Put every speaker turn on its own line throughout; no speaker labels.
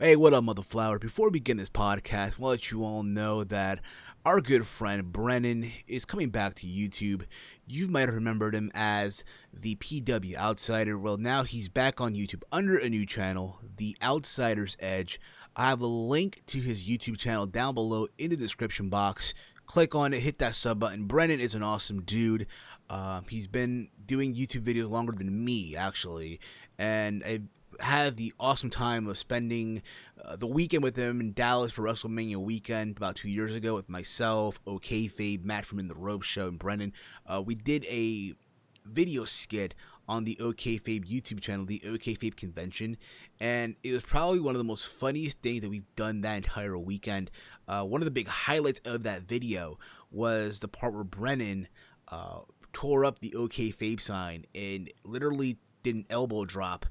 Hey, what up, Mother Flower? Before we begin this podcast, I want to let you all know that our good friend Brennan is coming back to YouTube. You might have remembered him as the PW Outsider. Well, now he's back on YouTube under a new channel, The Outsider's Edge. I have a link to his YouTube channel down below in the description box. Click on it, hit that sub button. Brennan is an awesome dude. He's been doing YouTube videos longer than me, actually, and I had the awesome time of spending the weekend with him in Dallas for WrestleMania weekend about 2 years ago with myself, Fabe, Matt from In the Rope Show, and Brennan. We did a video skit on the Fabe YouTube channel, the Fabe convention, and it was probably one of the most funniest things that we've done that entire weekend. One of the big highlights of that video was the part where Brennan tore up the Fabe sign and literally did an elbow drop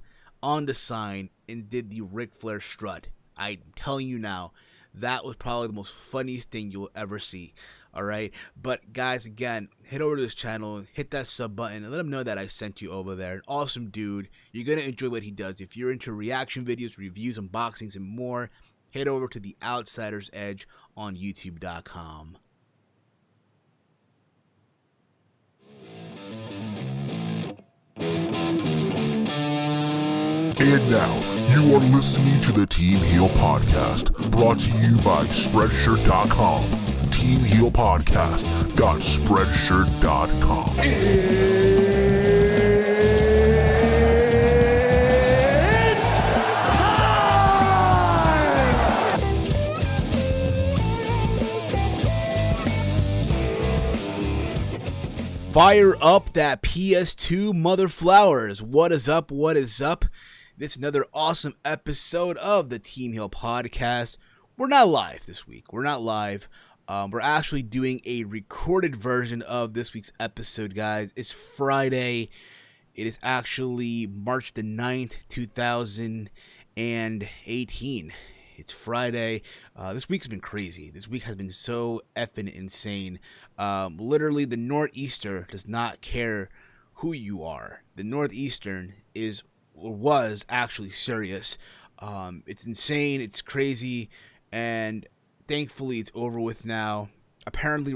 on the sign and did the Ric Flair strut. I'm telling you now, that was probably the most funniest thing you'll ever see. Alright, but guys, again, head over to this channel, hit that sub button, and let him know that I sent you over there. An awesome dude. You're going to enjoy what he does. If you're into reaction videos, reviews, unboxings, and more, head over to The Outsider's Edge on YouTube.com.
And now, you are listening to the Team Heel Podcast, brought to you by Spreadshirt.com. Team Heel Podcast.spreadshirt.com.
Fire up that PS2, Mother Flowers. What is up? What is up? It's another awesome episode of the Team Heel Podcast. We're not live this week. We're not live. We're actually doing a recorded version of this week's episode, guys. It's Friday. It is actually March the 9th, 2018. It's Friday. This week's been crazy. This week has been so effing insane. Literally, the Northeastern does not care who you are. The Northeastern was actually serious. It's insane. It's crazy, and thankfully it's over with now. Apparently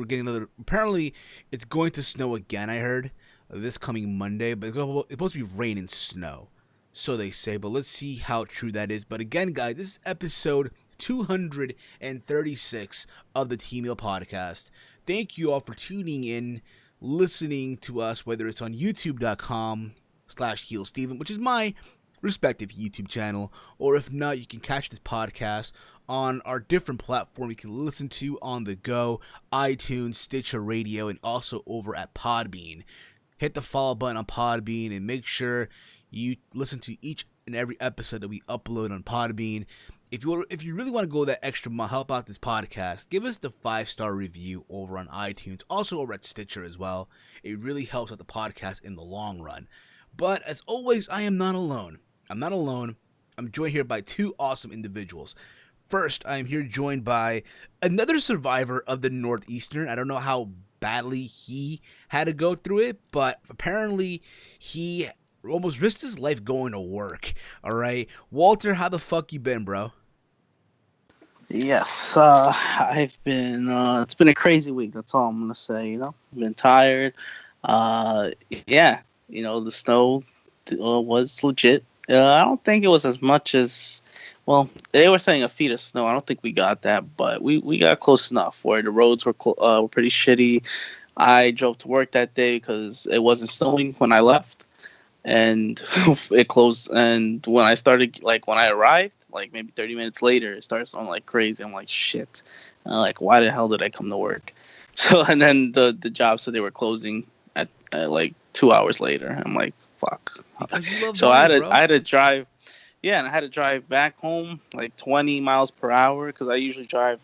it's going to snow again. I heard this coming Monday, but it's supposed to be rain and snow, so they say. But let's see how true that is. But again, guys, this is episode 236 of the Team Heel Podcast. Thank you all for tuning in, listening to us, whether it's on youtube.com/HeelSteven, which is my respective YouTube channel, or if not, you can catch this podcast on our different platform. You can listen to on the go, iTunes, Stitcher Radio, and also over at Podbean. Hit the follow button on Podbean and make sure you listen to each and every episode that we upload on Podbean. If you really want to go that extra mile, help out this podcast, give us the 5-star review over on iTunes, also over at Stitcher as well. It really helps out the podcast in the long run. But as always, I am not alone. I'm not alone. I'm joined here by two awesome individuals. First, I am here joined by another survivor of the Northeastern. I don't know how badly he had to go through it, but apparently he almost risked his life going to work. All right, Walter, how the fuck you been, bro?
Yes, I've been. It's been a crazy week. That's all I'm gonna say. I've been tired. Yeah, the snow was legit. I don't think it was as much as. Well, they were saying a feet of snow. I don't think we got that, but we got close enough where the roads were pretty shitty. I drove to work that day because it wasn't snowing when I left, and it closed. And when I arrived, maybe 30 minutes later, it started snowing like crazy. I'm like, shit. Why the hell did I come to work? So, and then the job said they were closing at 2 hours later. I'm like, fuck. So I had to drive. Yeah, and I had to drive back home 20 miles per hour because I usually drive.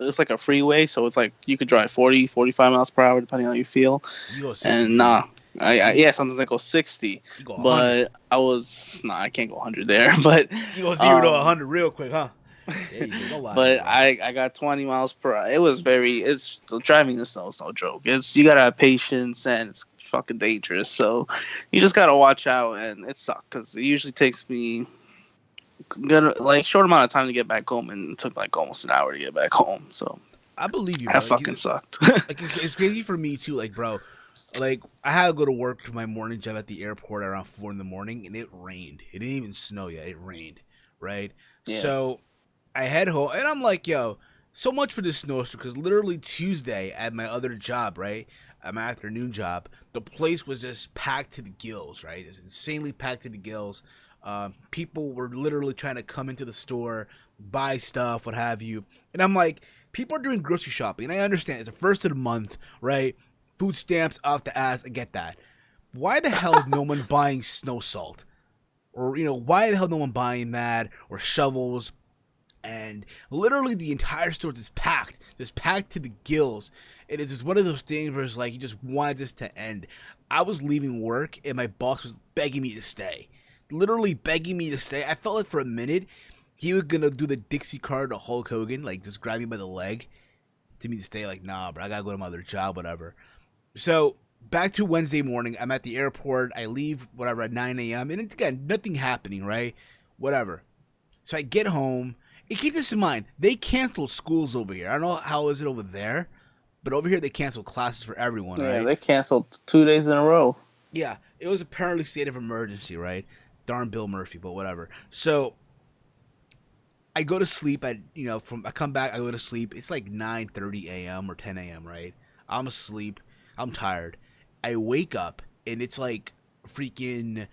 It's like a freeway, so it's you could drive 40, 45 miles per hour depending on how you feel. And sometimes I go 60. But I can't go 100 there. But
you go 0 to 100 real quick, huh? Yeah,
but I got 20 miles per hour. It's driving the snow is no joke. You gotta have patience, and it's fucking dangerous. So you just gotta watch out, and it sucks because it usually takes me good, like short amount of time to get back home, and it took like almost an hour to get back home. So
I believe you, bro.
that fucking sucked.
Like it's crazy for me too. Like, bro, like I had to go to work to my morning job at the airport around 4 a.m, and it rained. It didn't even snow yet. It rained, right?
Yeah.
So I head home, and I'm like, yo, so much for this snowstorm, because literally Tuesday at my other job, right, at my afternoon job, the place was just packed to the gills, right? It's insanely packed to the gills. People were literally trying to come into the store, buy stuff, what have you. And I'm like, people are doing grocery shopping, and I understand it's the first of the month, right? Food stamps off the ass, I get that. Why the hell is no one buying snow salt? Or, why the hell no one buying that? Or shovels? And literally the entire store is packed to the gills. It is just one of those things where it's like you just wanted this to end. I was leaving work, and my boss was begging me to stay. Literally begging me to stay. I felt like for a minute he was gonna do the Dixie card to Hulk Hogan, like just grab me by the leg to me to stay. Like, nah, bro, I gotta go to my other job, whatever. So back to Wednesday morning, I'm at the airport. I leave whatever at 9 a.m. and it's, again, nothing happening, right? Whatever. So I get home. And keep this in mind, they canceled schools over here. I don't know how is it over there, but over here they canceled classes for everyone, right?
Yeah, they canceled 2 days in a row.
Yeah, it was apparently state of emergency, right? Darn Bill Murphy, but whatever. So I go to sleep I come back, I go to sleep. It's like 9:30 a.m. or 10 a.m., right? I'm asleep. I'm tired. I wake up, and it's like freaking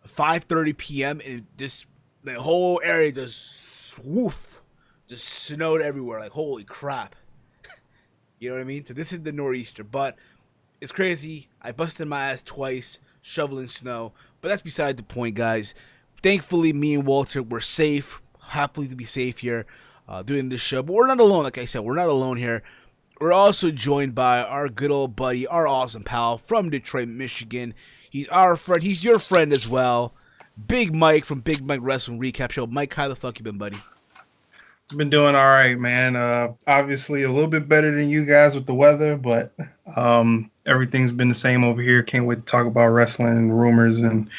5:30 p.m. and the whole area just snowed everywhere. Like, holy crap. You know what I mean? So this is the nor'easter, but it's crazy. I busted my ass twice shoveling snow, but that's beside the point, guys. Thankfully, me and Walter were safe. Happily to be safe here doing this show, but we're not alone. Like I said, we're not alone here. We're also joined by our good old buddy, our awesome pal from Detroit, Michigan. He's our friend. He's your friend as well. Big Mike from Big Mike Wrestling Recap Show. Mike, how the fuck you been, buddy?
Been doing all right, man. Obviously a little bit better than you guys with the weather, but everything's been the same over here. Can't wait to talk about wrestling and rumors and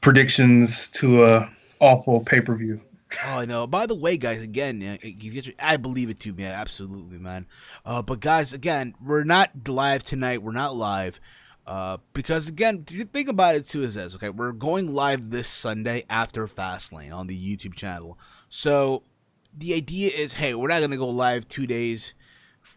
predictions to a awful pay-per-view.
Oh, no. By the way, guys, again, I believe it too, man. Absolutely, man. But, guys, again, we're not live tonight. We're not live. Because, again, the thing about it, too, is this, okay? We're going live this Sunday after Fastlane on the YouTube channel. So, the idea is, hey, we're not going to go live 2 days,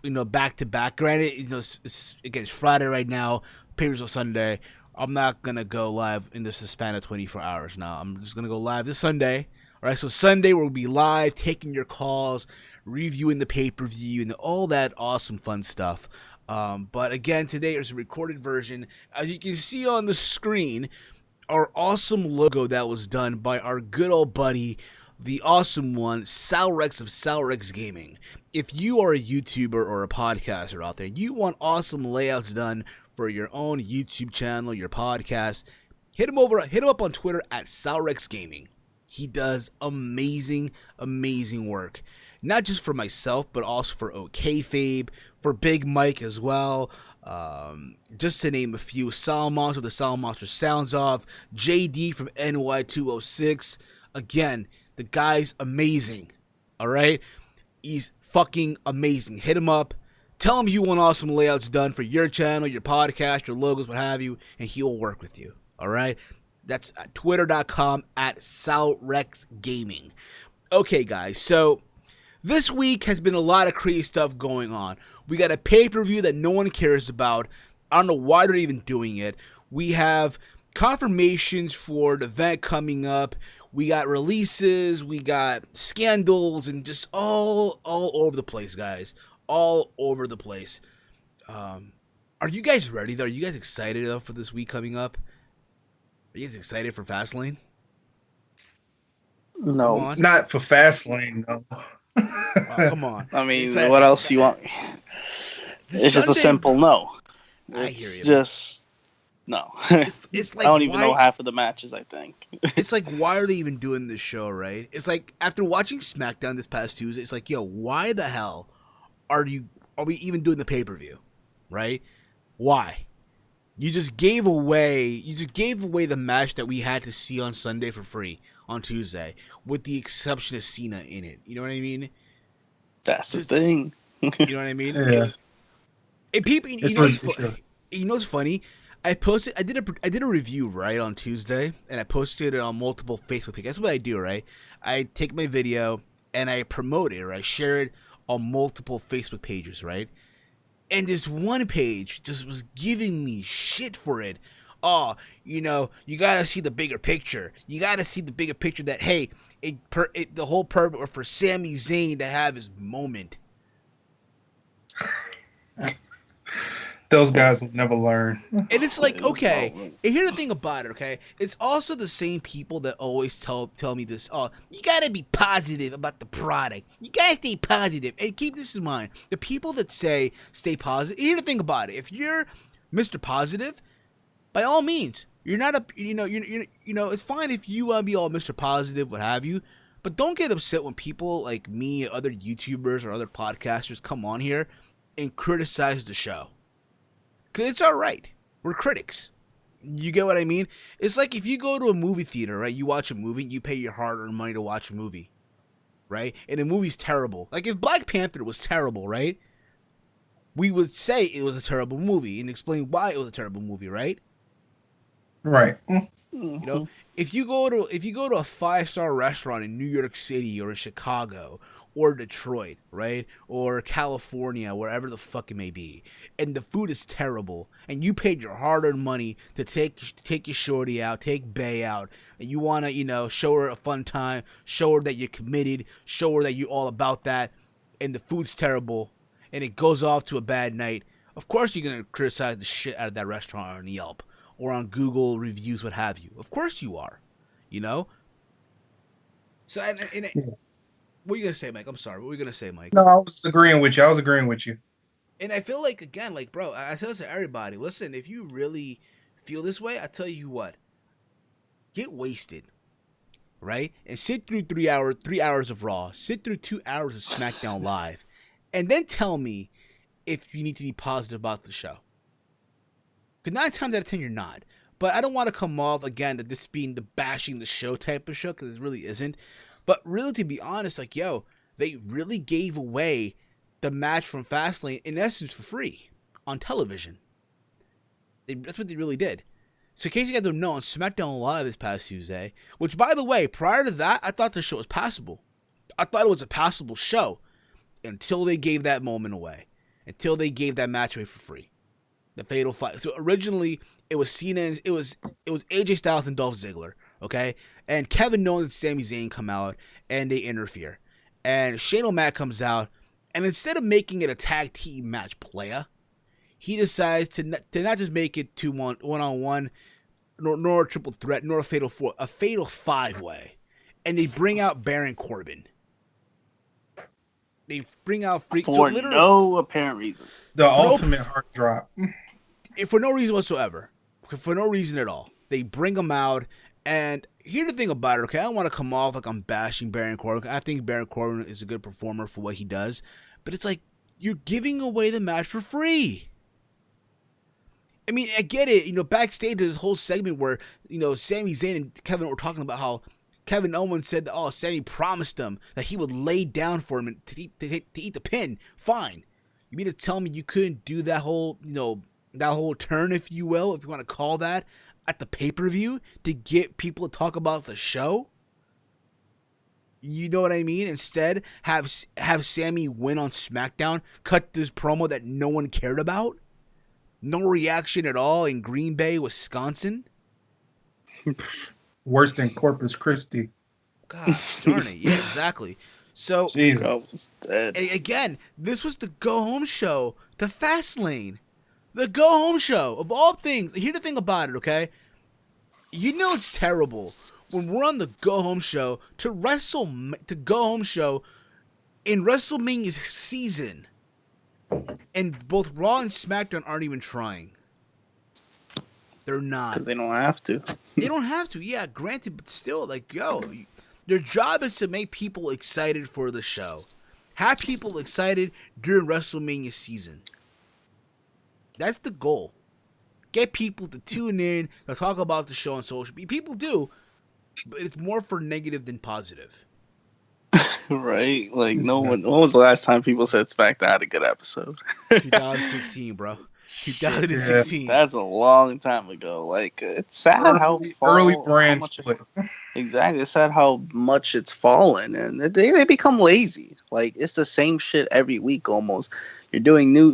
back to back. Granted, it's Friday right now. Papers on Sunday. I'm not going to go live in the span of 24 hours now. I'm just going to go live this Sunday. All right, so Sunday we'll be live, taking your calls, reviewing the pay-per-view, and all that awesome fun stuff. But again, today is a recorded version. As you can see on the screen, our awesome logo that was done by our good old buddy, the awesome one, Salrex of Salrex Gaming. If you are a YouTuber or a podcaster out there, you want awesome layouts done for your own YouTube channel, your podcast, hit him up on Twitter at Salrex Gaming. He does amazing, amazing work. Not just for myself, but also for OKFabe, for Big Mike as well. Just to name a few. Salmonster, the Salmonster Sounds Off. JD from NY206. Again, the guy's amazing. Alright? He's fucking amazing. Hit him up. Tell him you want awesome layouts done for your channel, your podcast, your logos, what have you, and he'll work with you. Alright? That's at twitter.com at Salrex Gaming. Okay, guys, so this week has been a lot of crazy stuff going on. We got a pay-per-view that no one cares about. I don't know why they're even doing it. We have confirmations for the event coming up. We got releases. We got scandals and just all over the place, guys. All over the place. Are you guys ready, though? Are you guys excited enough for this week coming up? Are you guys excited for Fastlane?
No.
Not for Fastlane, no.
Oh, come on.
I mean, what else you want? It's just a simple no.
I hear you.
It's just no.
It's like,
I don't even know half of the matches, I think.
It's like, why are they even doing this show, right? It's like, after watching SmackDown this past Tuesday, it's like, yo, why the hell are we even doing the pay-per-view, right? Why? You just gave away the match that we had to see on Sunday for free. on Tuesday, with the exception of Cena in it. You know what I mean?
That's the thing.
You know what I mean?
Yeah.
And people,
It's ridiculous.
you know what's funny? I did a review right on Tuesday, and I posted it on multiple Facebook pages. That's what I do, right? I take my video and I promote it, or I share it on multiple Facebook pages, right? And this one page just was giving me shit for it. Oh, you gotta see the bigger picture. You gotta see the bigger picture that, hey, the whole purpose was for Sami Zayn to have his moment.
Those guys will never learn.
And it's like, okay, and here's the thing about it, okay? It's also the same people that always tell me this, oh, you gotta be positive about the product. You gotta stay positive. And keep this in mind. The people that say stay positive, here's the thing about it. If you're Mr. Positive, by all means, you're not a, it's fine if you want to be all Mr. Positive, what have you, but don't get upset when people like me, other YouTubers or other podcasters come on here and criticize the show. Because it's all right. We're critics. You get what I mean? It's like if you go to a movie theater, right? You watch a movie, you pay your hard-earned money to watch a movie, right? And the movie's terrible. Like if Black Panther was terrible, right? We would say it was a terrible movie and explain why it was a terrible movie, right?
Right.
You know, if you go to a 5-star restaurant in New York City or in Chicago or Detroit, right? Or California, wherever the fuck it may be, and the food is terrible, and you paid your hard-earned money to take your shorty out, take Bay out, and you want to, show her a fun time, show her that you're committed, show her that you're all about that, and the food's terrible, and it goes off to a bad night, of course you're going to criticize the shit out of that restaurant on Yelp, or on Google reviews, what have you. Of course you are, So, what are you going to say, Mike? I'm sorry. What were you going to say, Mike?
No, I was agreeing with you.
And I feel like, again, like, bro, I tell this to everybody. Listen, if you really feel this way, I tell you what. Get wasted, right? And sit through 3 hours of Raw. Sit through 2 hours of SmackDown Live. And then tell me if you need to be positive about the show. Because 9 times out of 10, you're not. But I don't want to come off, again, that this being the bashing the show type of show, because it really isn't. But really, to be honest, like, they really gave away the match from Fastlane, in essence, for free on television. That's what they really did. So in case you guys don't know, on SmackDown Live this past Tuesday, which, by the way, prior to that, I thought the show was passable. I thought it was a passable show until they gave that moment away. Until they gave that match away for free. The Fatal 5. So originally, it was Cena, it was AJ Styles and Dolph Ziggler, okay? And Kevin Owens and Sami Zayn come out, and they interfere. And Shane O'Mac comes out, and instead of making it a tag team match playa, he decides to not just make it to one-on-one, nor a triple threat, nor a fatal 4, a fatal 5-way. And they bring out Baron Corbin. They bring out Freak.
For no apparent reason.
The ultimate heart drop.
For no reason whatsoever. For no reason at all. They bring him out. And here's the thing about it, okay? I don't want to come off like I'm bashing Baron Corbin. I think Baron Corbin is a good performer for what he does. But it's like, you're giving away the match for free. I mean, I get it. Backstage there's this whole segment where, Sami Zayn and Kevin were talking about how Kevin Owens said that, Sami promised him that he would lay down for him to eat the pin. Fine. You mean to tell me you couldn't do that whole, that whole turn, if you will, if you want to call that, at the pay-per-view to get people to talk about the show? You know what I mean? Instead, have Sami win on SmackDown, cut this promo that no one cared about? No reaction at all in Green Bay, Wisconsin?
Worse than Corpus Christi.
Gosh darn it. Yeah, exactly. So, again, this was the go-home show to Fastlane. The go-home show, of all things. Here's the thing about it, okay? It's terrible when we're on the go-home show to go-home show in WrestleMania's season. And both Raw and SmackDown aren't even trying. They're not.
Because they don't have to.
They don't have to, yeah, granted, but still, their job is to make people excited for the show. Have people excited during WrestleMania season. That's the goal. Get people to tune in, to talk about the show on social media. People do, but it's more for negative than positive.
Right? Like no one. When was the last time people said SmackDown had a good episode?
2016, bro. 2016.
That's a long time ago. Like it's sad
early brand split.
Exactly. It's sad how much it's fallen, and they become lazy. Like it's the same shit every week almost. You're doing New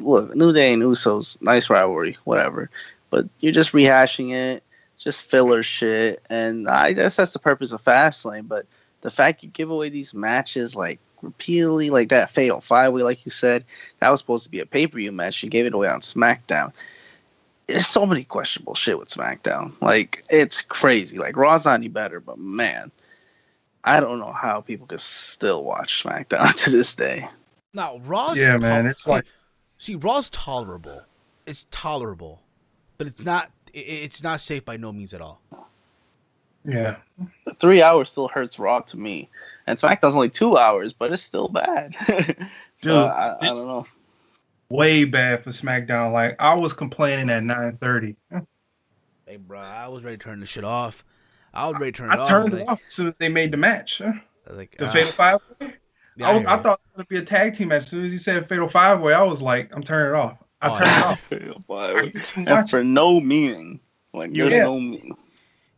Day and Usos, nice rivalry, whatever, but you're just rehashing it, just filler shit, and I guess that's the purpose of Fastlane. But the fact you give away these matches like repeatedly, like that Fatal 5-Way, like you said, that was supposed to be a pay-per-view match. You gave it away on SmackDown. There's so many questionable shit with SmackDown. Like, it's crazy. Like, Raw's not any better, but man, I don't know how people could still watch SmackDown to this day.
Now, Raw's
it's like...
See, Raw's tolerable. It's tolerable. But it's not safe by no means at all.
Yeah.
The 3 hours still hurts Raw to me. And SmackDown's only 2 hours, but it's still bad.
Dude,
I don't know.
Way bad for SmackDown. Like, I was complaining at 9:30.
Hey, bro, I was ready to turn this shit off. I was ready to turn
it
off.
I turned it off as soon as they made the match.
Like,
the Fatal 5-Way?
Yeah,
I thought it was going to be a tag team match. As soon as he said Fatal 5-Way, I was like, I'm turning it off. I turned it off.
And for no meaning. Like, there's no meaning.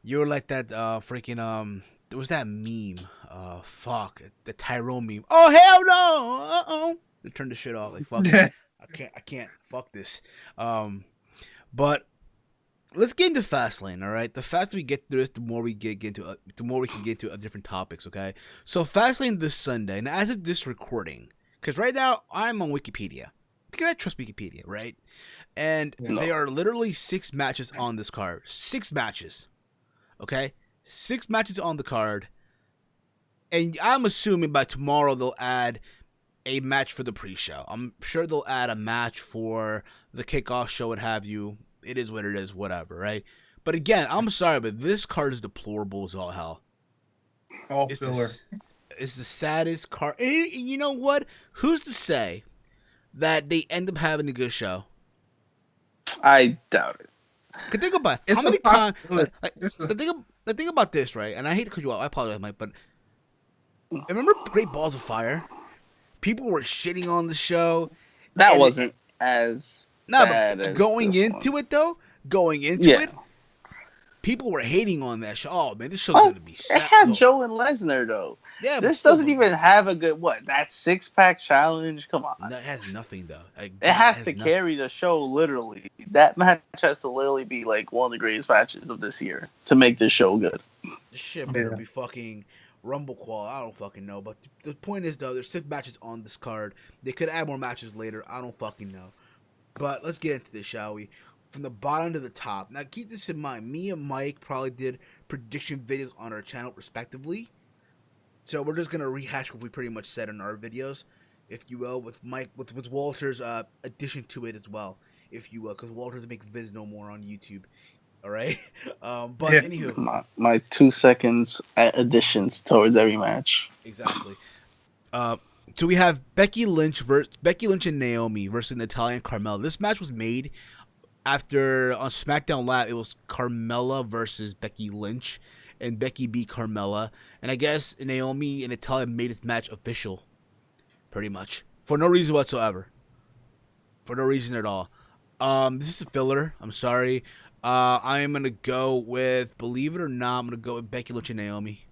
You were like that freaking there was that meme. The Tyrone meme. Oh hell no! Uh-oh. They turned the shit off. Like fuck. I can't. Fuck this. But let's get into Fastlane. All right. The faster we get through this, the more we can get into different topics. Okay. So Fastlane this Sunday, and as of this recording, because right now I'm on Wikipedia because I trust Wikipedia, right? And there are literally 6 matches on this card. 6 matches. Okay, 6 matches on the card, and I'm assuming by tomorrow they'll add a match for the pre-show. I'm sure they'll add a match for the kickoff show, what have you. It is what it is, whatever, right? But again, I'm sorry, but this card is deplorable as all hell.
All filler.
It's the saddest card. And you know what? Who's to say that they end up having a good show?
I doubt it.
Cause think about
it's
how many times.
The
thing about this, right? And I hate to cut you off. I apologize, Mike, but I remember Great Balls of Fire. People were shitting on the show.
That wasn't as bad as
going into it, people were hating on that show. Oh man, this show's gonna be sad.
It had Joe and Lesnar though.
Yeah,
this doesn't even have a good that 6-pack challenge. Come on,
that has nothing though.
It has to carry the show literally. That match has to literally be like one of the greatest matches of this year to make this show good.
This shit better be fucking Rumble Qual. I don't fucking know. But the point is though, there's 6 matches on this card. They could add more matches later. I don't fucking know. But let's get into this, shall we? From the bottom to the top. Now, keep this in mind. Me and Mike probably did prediction videos on our channel, respectively. So we're just gonna rehash what we pretty much said in our videos, if you will, with Mike, with Walter's addition to it as well, if you will, because Walter doesn't make vids no more on YouTube. All right. Anywho,
my 2 seconds additions towards every match.
Exactly. So we have Becky Lynch and Naomi versus Natalya and Carmella. This match was made after on SmackDown Live. It was Carmella versus Becky Lynch, and Becky beat Carmella. And I guess Naomi and Natalya made this match official, pretty much for no reason whatsoever, for no reason at all. This is a filler. I'm sorry. I am gonna go with, believe it or not, I'm gonna go with Becky Lynch and Naomi.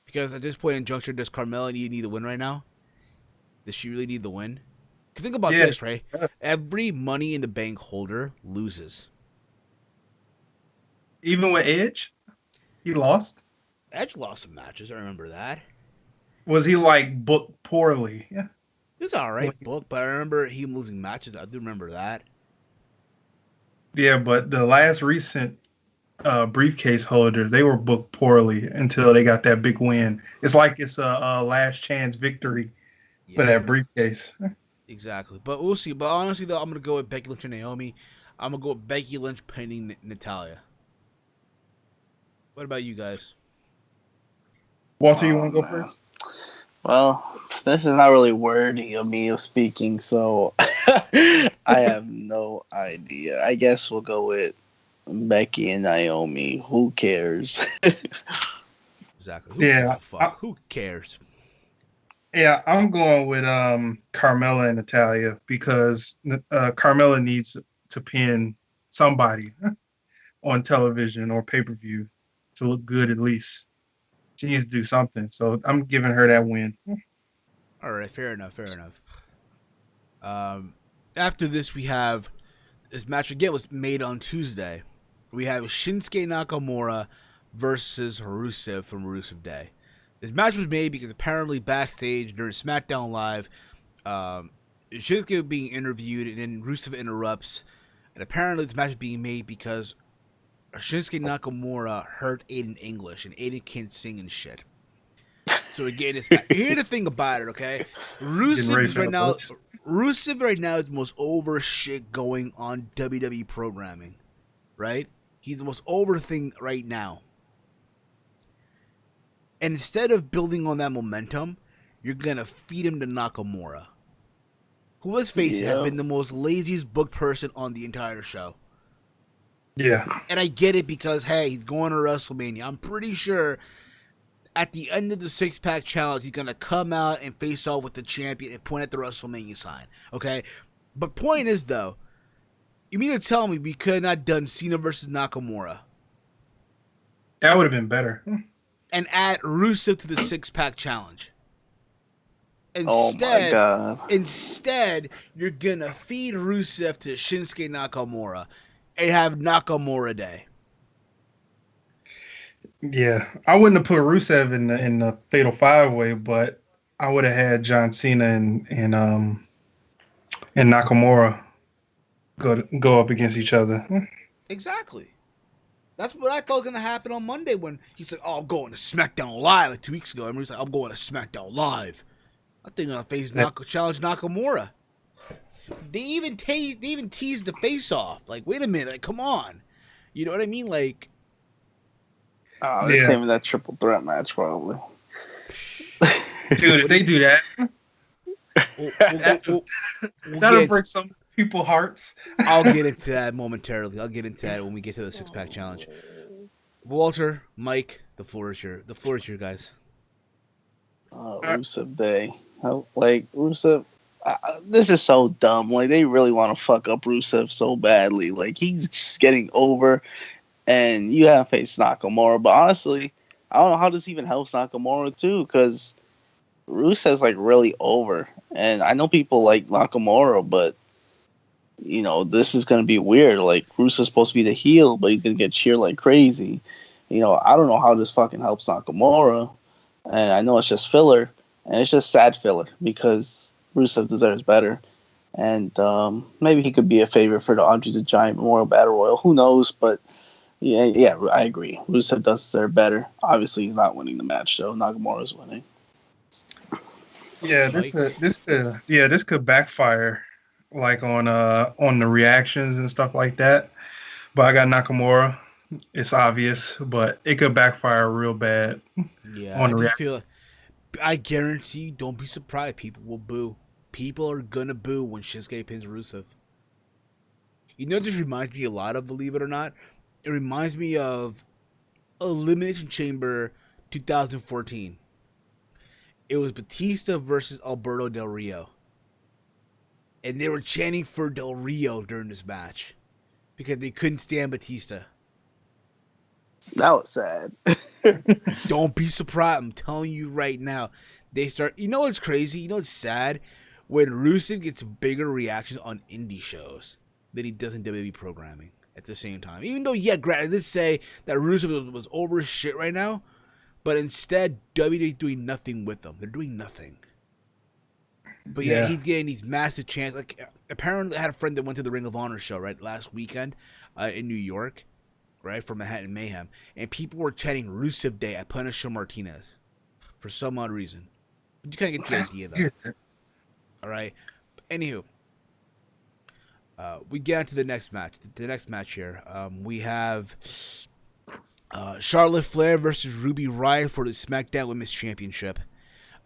Because at this point in juncture, does Carmella need the win right now? Does she really need the win? Because think about this, right? Every Money in the Bank holder loses.
Even with Edge? He lost?
Edge lost some matches, I remember that.
Was he, like, booked poorly? Yeah.
He was alright booked, but I remember him losing matches. I do remember that.
Yeah, but the last recent briefcase holders, they were booked poorly until they got that big win. It's like it's a last chance victory for that briefcase.
Exactly, but we'll see. But honestly, though, I'm gonna go with Becky Lynch and Naomi. I'm gonna go with Becky Lynch pinning Natalya. What about you guys?
Walter, you want to go first?
Well, this is not really worthy of me of speaking, so I have no idea. I guess we'll go with Becky and Naomi. Who cares?
Exactly. Who gives a fuck? Who cares?
Yeah, I'm going with Carmella and Natalia because Carmella needs to pin somebody on television or pay-per-view to look good at least. She needs to do something. So I'm giving her that win.
All right, fair enough. After this, we have this match again was made on Tuesday. We have Shinsuke Nakamura versus Rusev from Rusev Day. This match was made because apparently backstage during SmackDown Live, Shinsuke was being interviewed and then Rusev interrupts. And apparently this match is being made because Shinsuke Nakamura heard Aiden English and Aiden can't sing and shit. So again, here's the thing about it, okay? Rusev right now is the most over shit going on WWE programming, right? He's the most over thing right now. And instead of building on that momentum, you're going to feed him to Nakamura, who, let's face it, has been the most laziest booked person on the entire show.
Yeah.
And I get it because, hey, he's going to WrestleMania. I'm pretty sure at the end of the six-pack challenge, he's going to come out and face off with the champion and point at the WrestleMania sign, okay? But point is, though, you mean to tell me we could not done Cena versus Nakamura?
That would have been better.
And add Rusev to the six-pack challenge. Instead, you're going to feed Rusev to Shinsuke Nakamura and have Nakamura Day.
Yeah, I wouldn't have put Rusev in the Fatal 5-Way, but I would have had John Cena and Nakamura go up against each other.
Exactly. That's what I thought was going to happen on Monday when he said, I'm going to SmackDown Live like 2 weeks ago. I remember he said, I'm going to SmackDown Live. I think I'm going to challenge Nakamura. They even teased the face-off. Like, wait a minute. Like, come on. You know what I mean? Like,
they're saving that triple threat match, probably.
Dude, if they do that, that'll break some people's hearts.
I'll get into that momentarily. I'll get into that when we get to the six-pack challenge. Walter, Mike, the floor is your guys.
Rusev Day. Rusev, this is so dumb. Like, they really want to fuck up Rusev so badly. Like, he's getting over, and you haven't faced Nakamura. But honestly, I don't know how this even helps Nakamura, too, because Rusev's, like, really over. And I know people like Nakamura, but, you know, this is going to be weird. Like, Rusev's supposed to be the heel, but he's going to get cheered like crazy. You know, I don't know how this fucking helps Nakamura. And I know it's just filler. And it's just sad filler because Rusev deserves better. And maybe he could be a favorite for the Andre the Giant Memorial Battle Royal. Who knows? But, yeah, I agree. Rusev does deserve better. Obviously, he's not winning the match, though. Nakamura's winning.
Yeah, this could backfire, like on the reactions and stuff like that. But I got Nakamura. It's obvious, but it could backfire real bad.
Yeah, I just feel. I guarantee you, don't be surprised. People will boo. People are gonna boo when Shinsuke pins Rusev. You know, this reminds me a lot of, believe it or not. It reminds me of Elimination Chamber 2014. It was Batista versus Alberto Del Rio. And they were chanting for Del Rio during this match because they couldn't stand Batista.
That was sad.
Don't be surprised. I'm telling you right now. They start. You know what's crazy? You know what's sad? When Rusev gets bigger reactions on indie shows than he does in WWE programming at the same time. Even though, yeah, granted, I did say that Rusev was over his shit right now, but instead, WWE is doing nothing with them. They're doing nothing. But yeah, he's getting these massive chances. Like, apparently, I had a friend that went to the Ring of Honor show, right, last weekend in New York, right, for Manhattan Mayhem. And people were chanting Rusev Day at Punisher Martinez for some odd reason. But you kind of get the idea, though. All right. Anywho, we get into the next match. The next match here, we have Charlotte Flair versus Ruby Riott for the SmackDown Women's Championship.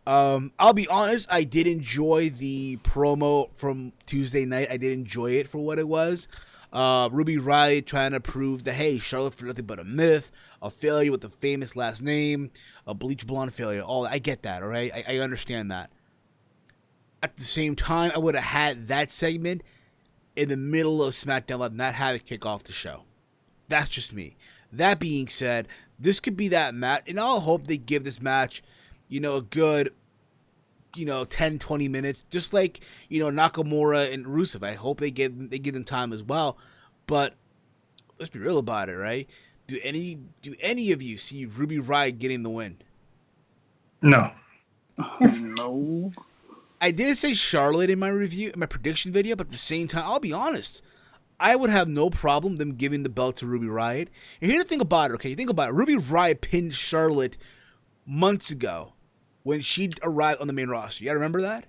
I'll be honest, I did enjoy the promo from Tuesday night. I did enjoy it for what it was. Ruby Riott trying to prove that, hey, Charlotte for nothing but a myth, a failure with a famous last name, a bleach blonde failure. All I get that, all right? I understand that. At the same time, I would have had that segment in the middle of SmackDown Live, not have it kick off the show. That's just me. That being said, this could be that match, and I'll hope they give this match, a good, 10, 20 minutes, just like, Nakamura and Rusev. I hope they give them time as well. But let's be real about it, right? Do any of you see Ruby Riott getting the win?
No.
No.
I did say Charlotte in my prediction video, but at the same time, I'll be honest. I would have no problem them giving the belt to Ruby Riott. And here's the thing about it, okay? You think about it. Ruby Riott pinned Charlotte months ago when she arrived on the main roster. You gotta remember that?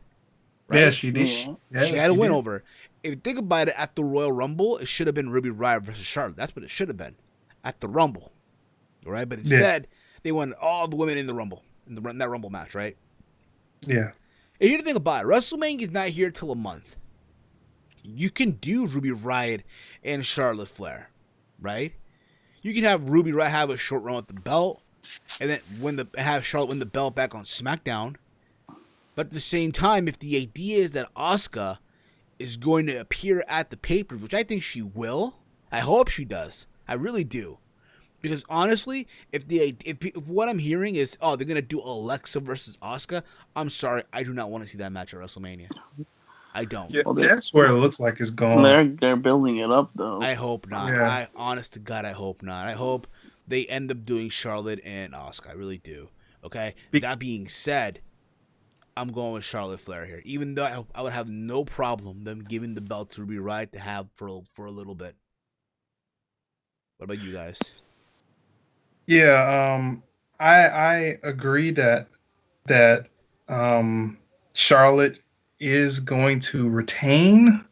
Right? Yeah, she did. Yeah,
she had a win over. If you think about it, at the Royal Rumble, it should have been Ruby Riott versus Charlotte. That's what it should have been at the Rumble. All right? But instead, they wanted all the women in the Rumble, in that Rumble match, right?
Yeah.
And here's the thing about it. WrestleMania is not here till a month. You can do Ruby Riott and Charlotte Flair, right? You can have Ruby Riott have a short run with the belt, and then have Charlotte win the belt back on SmackDown. But at the same time, if the idea is that Asuka is going to appear at the pay-per-view, which I think she will, I hope she does. I really do. Because honestly, if what I'm hearing is, they're going to do Alexa versus Asuka, I'm sorry, I do not want to see that match at WrestleMania. I don't.
Yeah, that's where it looks like it's going.
They're building it up, though.
I hope not.
Yeah.
Honest to God, I hope not. I hope they end up doing Charlotte and Asuka. I really do. Okay? That being said, I'm going with Charlotte Flair here. Even though I would have no problem them giving the belt to Ruby Riott to have for a little bit. What about you guys?
Yeah, I agree that Charlotte is going to retain,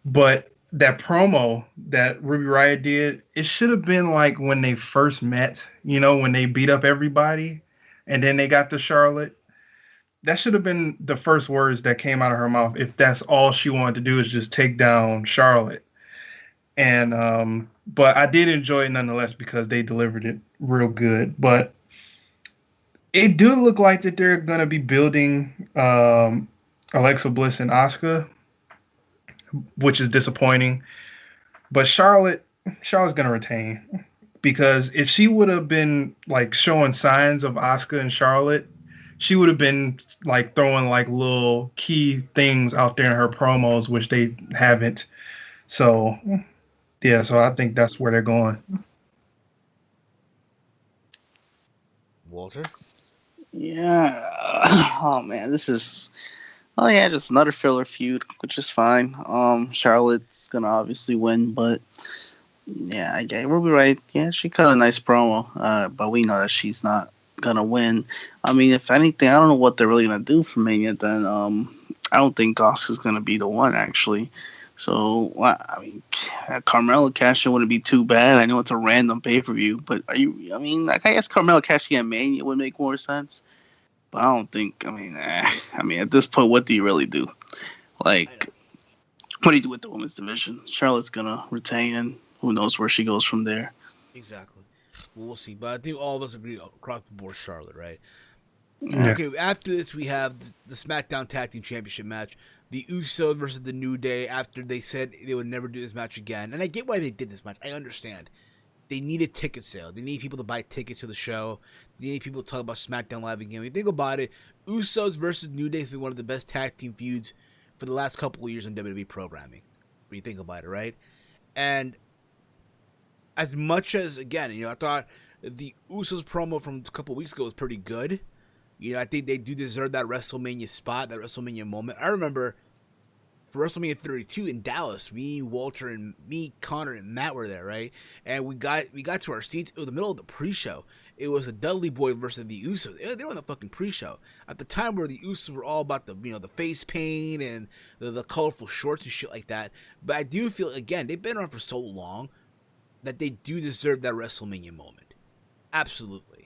but that promo that Ruby Riott did, it should have been like when they first met, when they beat up everybody and then they got to Charlotte. That should have been the first words that came out of her mouth if that's all she wanted to do is just take down Charlotte. And but I did enjoy it nonetheless because they delivered it real good. But it do look like that they're going to be building Alexa Bliss and Asuka, which is disappointing. But Charlotte's going to retain because if she would have been like showing signs of Asuka and Charlotte, she would have been like throwing like little key things out there in her promos, which they haven't. So, yeah, so I think that's where they're going.
Walter?
Yeah. Oh, man, this is... Oh, yeah, just another filler feud, which is fine. Charlotte's going to obviously win, but... Yeah, we'll be right. Yeah, she cut a nice promo, but we know that she's not going to win. I mean, if anything, I don't know what they're really going to do for Mania, then I don't think Asuka's going to be the one, actually. So, I mean, Carmella cash-in wouldn't be too bad. I know it's a random pay-per-view, but I guess Carmella cashing in Mania would make more sense. But I don't think, I mean, at this point, what do you really do? Like, what do you do with the women's division? Charlotte's going to retain, and who knows where she goes from there.
Exactly. Well, we'll see. But I think all of us agree across the board Charlotte, right?
Yeah.
Okay, after this, we have the SmackDown Tag Team Championship match. The Usos versus the New Day after they said they would never do this match again. And I get why they did this match. I understand. They needed ticket sale. They need people to buy tickets to the show. They need people to talk about SmackDown Live again. When you think about it, Usos versus New Day has been one of the best tag team feuds for the last couple of years in WWE programming. When you think about it, right? And as much as, again, I thought the Usos promo from a couple of weeks ago was pretty good. I think they do deserve that WrestleMania spot, that WrestleMania moment. I remember for WrestleMania 32 in Dallas, Walter, Connor, and Matt were there, right? And we got to our seats. It was the middle of the pre-show. It was the Dudley Boy versus the Usos. They were on the fucking pre-show at the time where the Usos were all about the the face paint and the colorful shorts and shit like that. But I do feel, again, they've been around for so long that they do deserve that WrestleMania moment. Absolutely.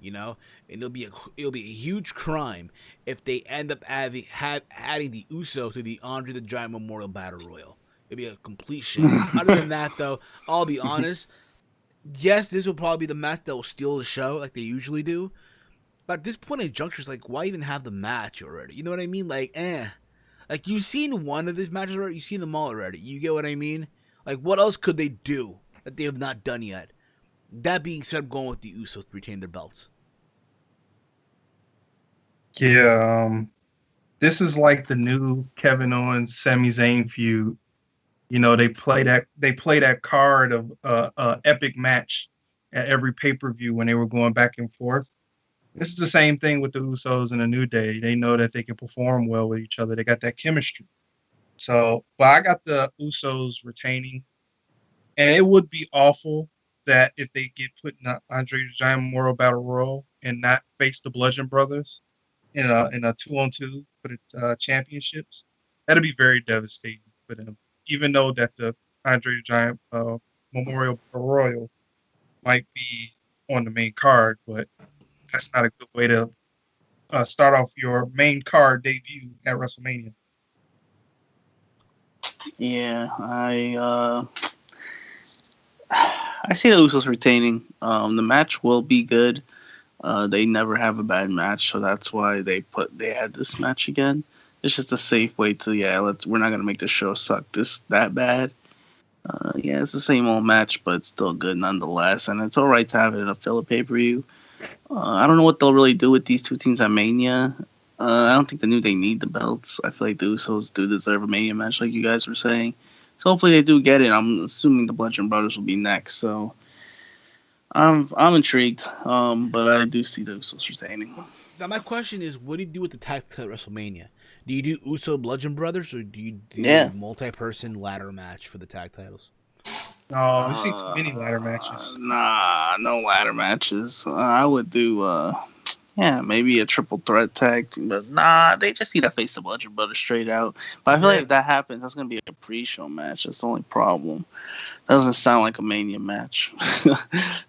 And it'll be a huge crime if they end up adding the Uso to the Andre the Giant Memorial Battle Royal. It'd be a complete shame. Other than that, though, I'll be honest. Yes, this will probably be the match that will steal the show like they usually do. But at this point in juncture, it's like, why even have the match already? You know what I mean? Like, Like, you've seen one of these matches already. You've seen them all already. You get what I mean? Like, what else could they do that they have not done yet? That being said, I'm going with the Usos to retain their belts.
Yeah, this is like the new Kevin Owens Sami Zayn feud. You know, they play that card of epic match at every pay-per-view when they were going back and forth. This is the same thing with the Usos and the New Day. They know that they can perform well with each other. They got that chemistry. So, but I got the Usos retaining. And it would be awful that if they get put in an Andre the Giant Memorial Battle Royal and not face the Bludgeon Brothers in a 2-on-2 for the championships, that'd be very devastating for them. Even though that the Andre the Giant Memorial Battle Royal might be on the main card, but that's not a good way to start off your main card debut at WrestleMania.
Yeah, I see the Usos retaining. The match will be good. They never have a bad match, so that's why they had this match again. It's just a safe way to we're not gonna make the show suck that bad. It's the same old match, but it's still good nonetheless, and it's all right to have it in a filler pay-per-view. I don't know what they'll really do with these two teams at Mania. I don't think the New Day need the belts. I feel like the Usos do deserve a Mania match, like you guys were saying. So hopefully they do get it. I'm assuming the Bludgeon Brothers will be next. So I'm intrigued, but I do see the Usos retaining.
Now my question is, what do you do with the tag title at WrestleMania? Do you do Uso Bludgeon Brothers, or do you do a multi-person ladder match for the tag titles?
No, I see too many ladder matches.
Nah, no ladder matches. I would do, maybe a triple threat tag team, but nah, they just need to face the Bludgeon Brothers straight out. But I feel like if that happens, that's gonna be a pre-show match. That's the only problem. Doesn't sound like a Mania match.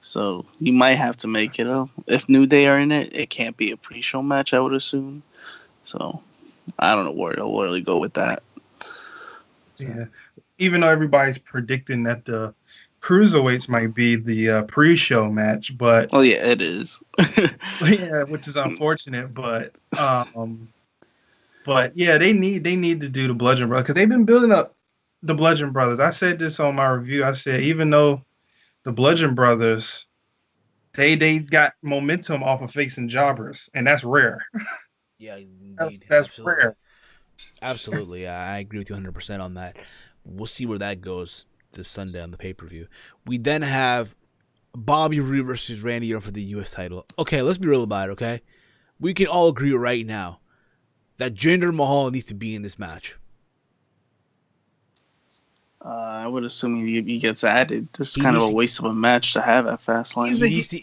So you might have to make it up. If New Day are in it, it can't be a pre-show match, I would assume. So I don't know where they'll really go with that.
Yeah. Even though everybody's predicting that the cruiserweights might be the pre-show match, but
it is.
which is unfortunate. But they need to do the Bludgeon Brothers because they've been building up the Bludgeon Brothers. I said this on my review. I said even though the Bludgeon Brothers, they got momentum off of facing jobbers, and that's rare.
Yeah, indeed.
That's
Absolutely.
rare.
Absolutely, I agree with you 100% on that. We'll see where that goes this Sunday on the pay-per-view. We then have Bobby Roode versus Randy Orton for the U.S. title. Okay, let's be real about it, okay? We can all agree right now that Jinder Mahal needs to be in this match.
I would assume he gets added. This is kind of a waste of a match to have at Fastlane.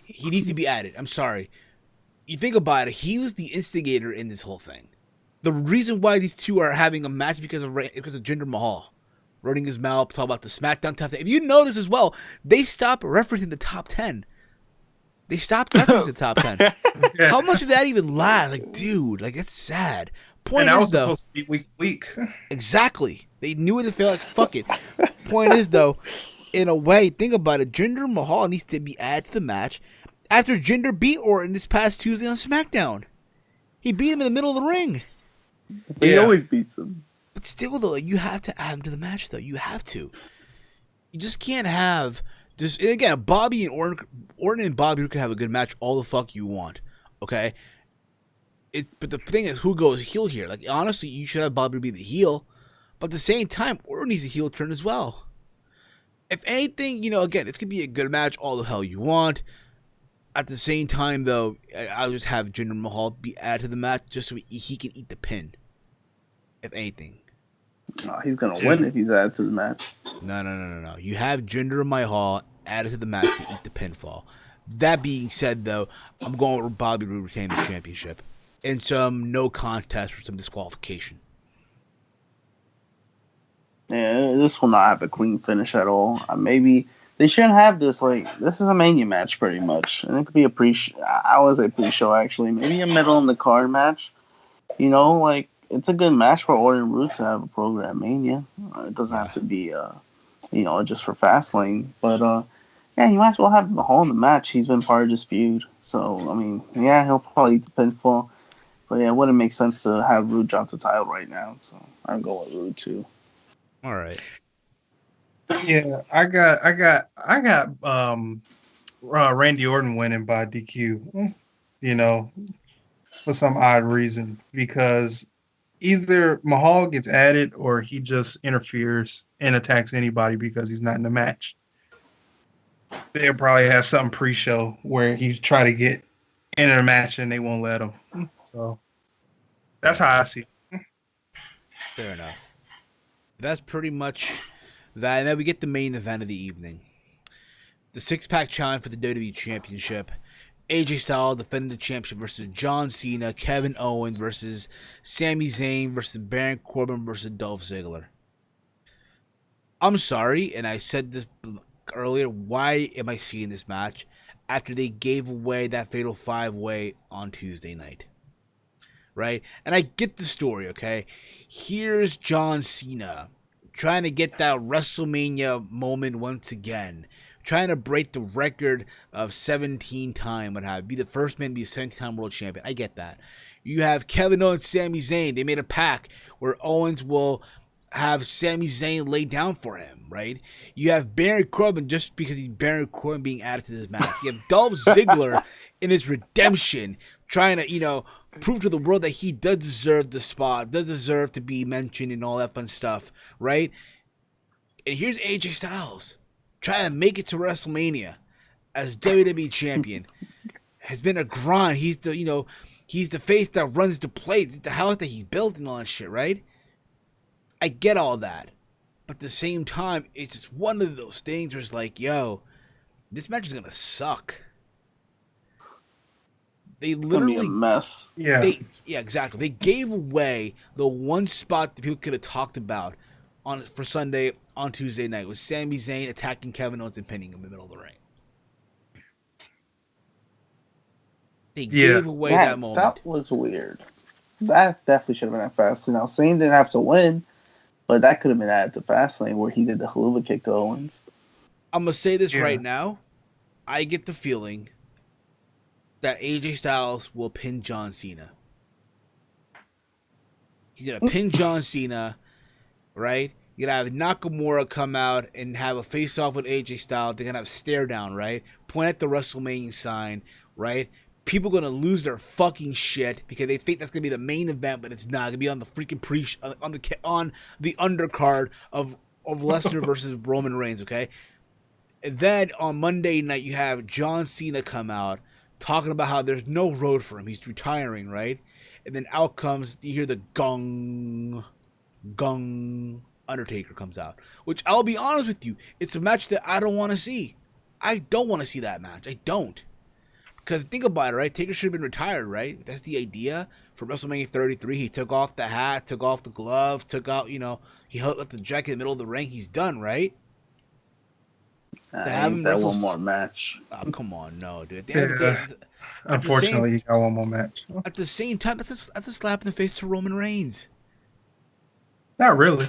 He needs to be added. I'm sorry. You think about it, he was the instigator in this whole thing. The reason why these two are having a match is because of Jinder Mahal running his mouth, talk about the SmackDown top 10. If you notice as well, they stopped referencing the top 10. They stopped referencing the top 10. Yeah. How much did that even last? Like, dude, that's sad.
Point is, was supposed to be week.
Exactly. They knew it. They felt like, fuck it. Point is, though, in a way, think about it. Jinder Mahal needs to be added to the match after Jinder beat Orton this past Tuesday on SmackDown. He beat him in the middle of the ring.
He always beats him.
But still, though, you have to add him to the match, though. You have to. You just can't have just again. Bobby and Orton and Bobby can have a good match all the fuck you want, okay? But the thing is, who goes heel here? Like, honestly, you should have Bobby be the heel, but at the same time, Orton needs a heel turn as well. If anything, again, this could be a good match all the hell you want. At the same time, though, I'll just have Jinder Mahal be added to the match just so he can eat the pin. If anything.
No, he's going to win if he's added to the match.
No. You have Jinder Mahal added to the match to eat the pinfall. That being said, though, I'm going with Bobby Roode retaining the championship. In some no contest or some disqualification.
Yeah, this will not have a clean finish at all. Maybe they shouldn't have this. This is a Mania match pretty much. And it could be a I would say pre-show, actually. Maybe a middle in the card match. it's a good match for Orton and Roode to have a program Mania. It doesn't have to be, just for Fastlane. But yeah, he might as well have the Hall in the match. He's been part of this feud, so I mean, yeah, he'll probably eat the pinfall. But yeah, it wouldn't make sense to have Roode drop the title right now. So I'd go with Roode too.
All right.
Yeah, I got Randy Orton winning by DQ. For some odd reason, because either Mahal gets added or he just interferes and attacks anybody because he's not in the match. They'll probably have something pre-show where he try to get in a match and they won't let him. So that's how I see it.
Fair enough. That's pretty much that. And then we get the main event of the evening. The six-pack challenge for the WWE Championship. AJ Styles defending the championship versus John Cena, Kevin Owens versus Sami Zayn versus Baron Corbin versus Dolph Ziggler. I'm sorry, and I said this earlier, why am I seeing this match after they gave away that Fatal 5-Way on Tuesday night? Right? And I get the story, okay? Here's John Cena trying to get that WrestleMania moment once again. Trying to break the record of 17-time, what have you. Be the first man to be a 17-time world champion. I get that. You have Kevin Owens, Sami Zayn. They made a pact where Owens will have Sami Zayn lay down for him, right? You have Baron Corbin just because he's Baron Corbin being added to this match. You have Dolph Ziggler in his redemption trying to, prove to the world that he does deserve the spot, does deserve to be mentioned and all that fun stuff, right? And here's AJ Styles trying to make it to WrestleMania as WWE champion. Has been a grind. He's the he's the face that runs the place. It's the house that he's built and all that shit, right? I get all that. But at the same time, it's just one of those things where it's like, yo, this match is gonna suck. They literally
it's gonna be a mess.
Yeah.
Exactly. They gave away the one spot that people could have talked about for Sunday on Tuesday night was Sami Zayn attacking Kevin Owens and pinning him in the middle of the ring. They gave away that moment.
That was weird. That definitely should have been at Fastlane. Now, Zayn didn't have to win, but that could have been added to Fastlane where he did the haluva kick to Owens.
I'm going to say this right now. I get the feeling that AJ Styles will pin John Cena. He's going to pin John Cena, right? You're going to have Nakamura come out and have a face-off with AJ Styles. They're going to have stare down, right? Point at the WrestleMania sign, right? People are going to lose their fucking shit because they think that's going to be the main event, but it's not. It's going to be on the freaking on the undercard of Lesnar versus Roman Reigns, okay? And then on Monday night, you have John Cena come out talking about how there's no road for him. He's retiring, right? And then out comes, you hear the gong, Undertaker comes out. Which, I'll be honest with you, it's a match that I don't want to see. I don't want to see that match. I don't. Because think about it, right? Taker should have been retired, right? That's the idea. For WrestleMania 33, he took off the hat, took off the glove, took out, he held up the jacket in the middle of the ring. He's done, right?
That one more match.
Oh, come on, no, dude.
Unfortunately, you got one more match.
At the same time, that's a slap in the face to Roman Reigns.
Not really.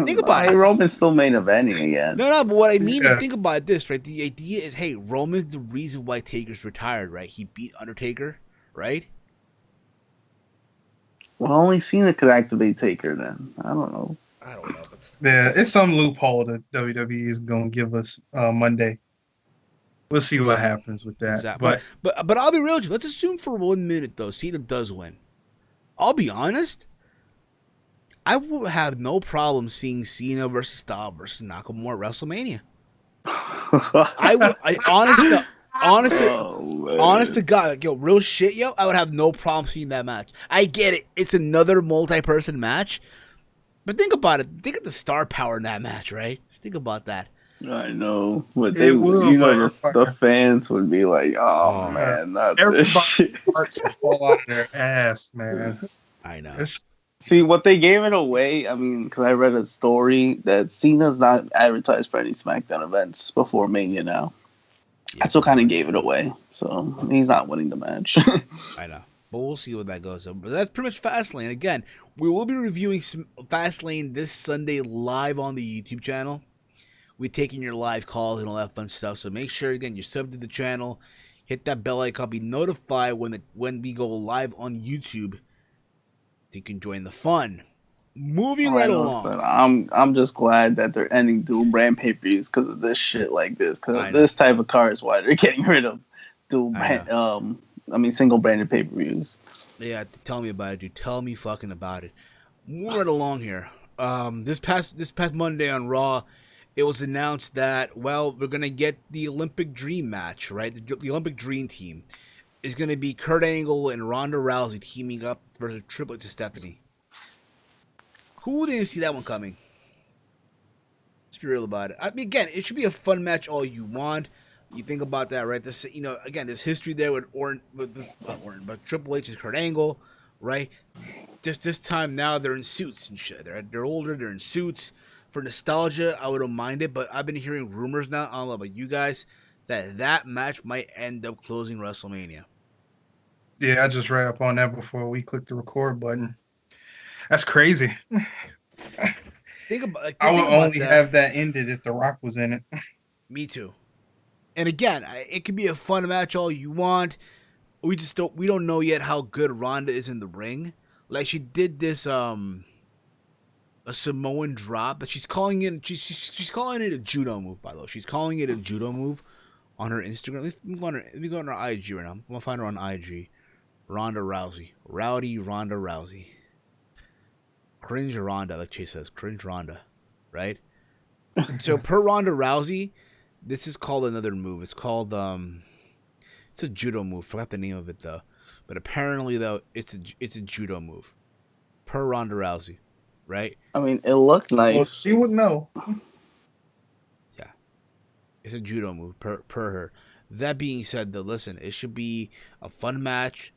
Think about it. Roman's still main eventing again.
No, but what I mean is think about this, right? The idea is, hey, Roman's the reason why Taker's retired, right? He beat Undertaker, right?
Well, only Cena could activate Taker then. I don't know.
Yeah, it's some loophole that WWE is going to give us Monday. We'll see what happens with that.
Exactly. But I'll be real with you. Let's assume for 1 minute, though, Cena does win. I'll be honest. I will have no problem seeing Cena versus Styles versus Nakamura at WrestleMania. Honest to God, like, yo, real shit, yo, I would have no problem seeing that match. I get it. It's another multi-person match. But think about it. Think of the star power in that match, right? Just think about that.
I know. But the fans would be like, oh man, not this shit.
Hearts will fall out their ass, man.
I know.
See, what they gave it away, I mean, because I read a story that Cena's not advertised for any SmackDown events before Mania now. Yeah. That's what kind of gave it away. So he's not winning the match.
I know. But we'll see what that goes over. But that's pretty much Fastlane. Again, we will be reviewing Fastlane this Sunday live on the YouTube channel. We're taking your live calls and all that fun stuff. So make sure, again, you're subbed to the channel. Hit that bell icon. Be notified when we go live on YouTube. So you can join the fun. Moving right along.
I'm just glad that they're ending dual brand pay-per-views because of this shit like this. Because of this type of car is why they're getting rid of dual brand. Single branded pay-per-views.
Yeah, tell me about it, dude. Tell me fucking about it. Moving right along here. This past Monday on Raw, it was announced that, well, we're gonna get the Olympic Dream match, right? The Olympic Dream team is gonna be Kurt Angle and Ronda Rousey teaming up versus Triple H and Stephanie. Who didn't see that one coming? Let's be real about it. I mean, again, it should be a fun match all you want. You think about that, right? This, again, there's history there with but Triple H is Kurt Angle, right? Just this time now they're in suits and shit. They're older, they're in suits. For nostalgia, I wouldn't mind it, but I've been hearing rumors now, I don't know about you guys, that match might end up closing WrestleMania.
Yeah, I just read up on that before we clicked the record button. That's crazy. I would only have that ended if The Rock was in it.
Me too. And again, it could be a fun match all you want. We don't know yet how good Ronda is in the ring. Like, she did this a Samoan drop, but she's calling it a judo move, by the way. She's calling it a judo move on her Instagram. Let me go on her IG right now. I'm gonna find her on IG. Ronda Rousey. Rowdy Ronda Rousey. Cringe Ronda, like Chase says. Cringe Ronda. Right? So per Ronda Rousey, this is called another move. It's called it's a judo move. Forgot the name of it though. But apparently though, it's a judo move. Per Ronda Rousey. Right?
I mean, it looked nice.
Well, she would know.
Yeah. It's a judo move per her. That being said though, listen, it should be a fun match.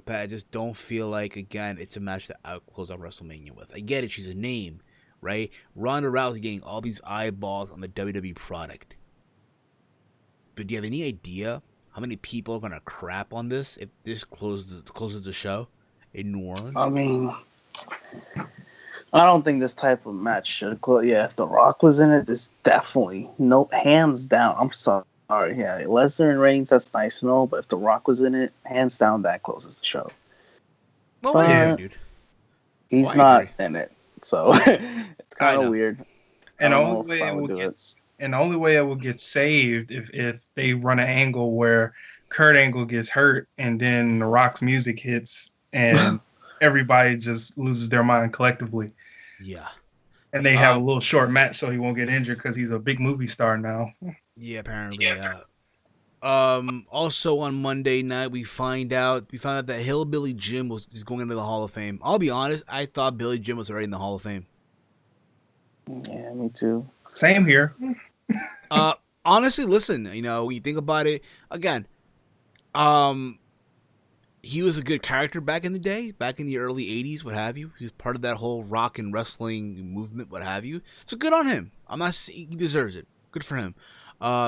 But I just don't feel like, again, it's a match that I'll close out WrestleMania with. I get it, she's a name, right? Ronda Rousey getting all these eyeballs on the WWE product. But do you have any idea how many people are going to crap on this if this closes the show in New Orleans?
I mean, I don't think this type of match should close. Yeah, if The Rock was in it, this definitely, no, hands down. I'm sorry. Yeah, Lesnar and Reigns, that's nice and all, but if The Rock was in it, hands down, that closes the show.
Well, yeah, dude.
He's not in it, so it's kind of weird.
And the only way it will get saved if they run an angle where Kurt Angle gets hurt and then The Rock's music hits and everybody just loses their mind collectively.
Yeah.
And they have a little short match so he won't get injured because he's a big movie star now.
Yeah, apparently. Also on Monday night, we found out that Hillbilly Jim is going into the Hall of Fame. I'll be honest, I thought Billy Jim was already in the Hall of Fame.
Yeah, me too.
Same here.
Honestly, listen, when you think about it, again, he was a good character back in the day, back in the early 80s, what have you. He was part of that whole rock and wrestling movement, what have you. So good on him. He deserves it. Good for him.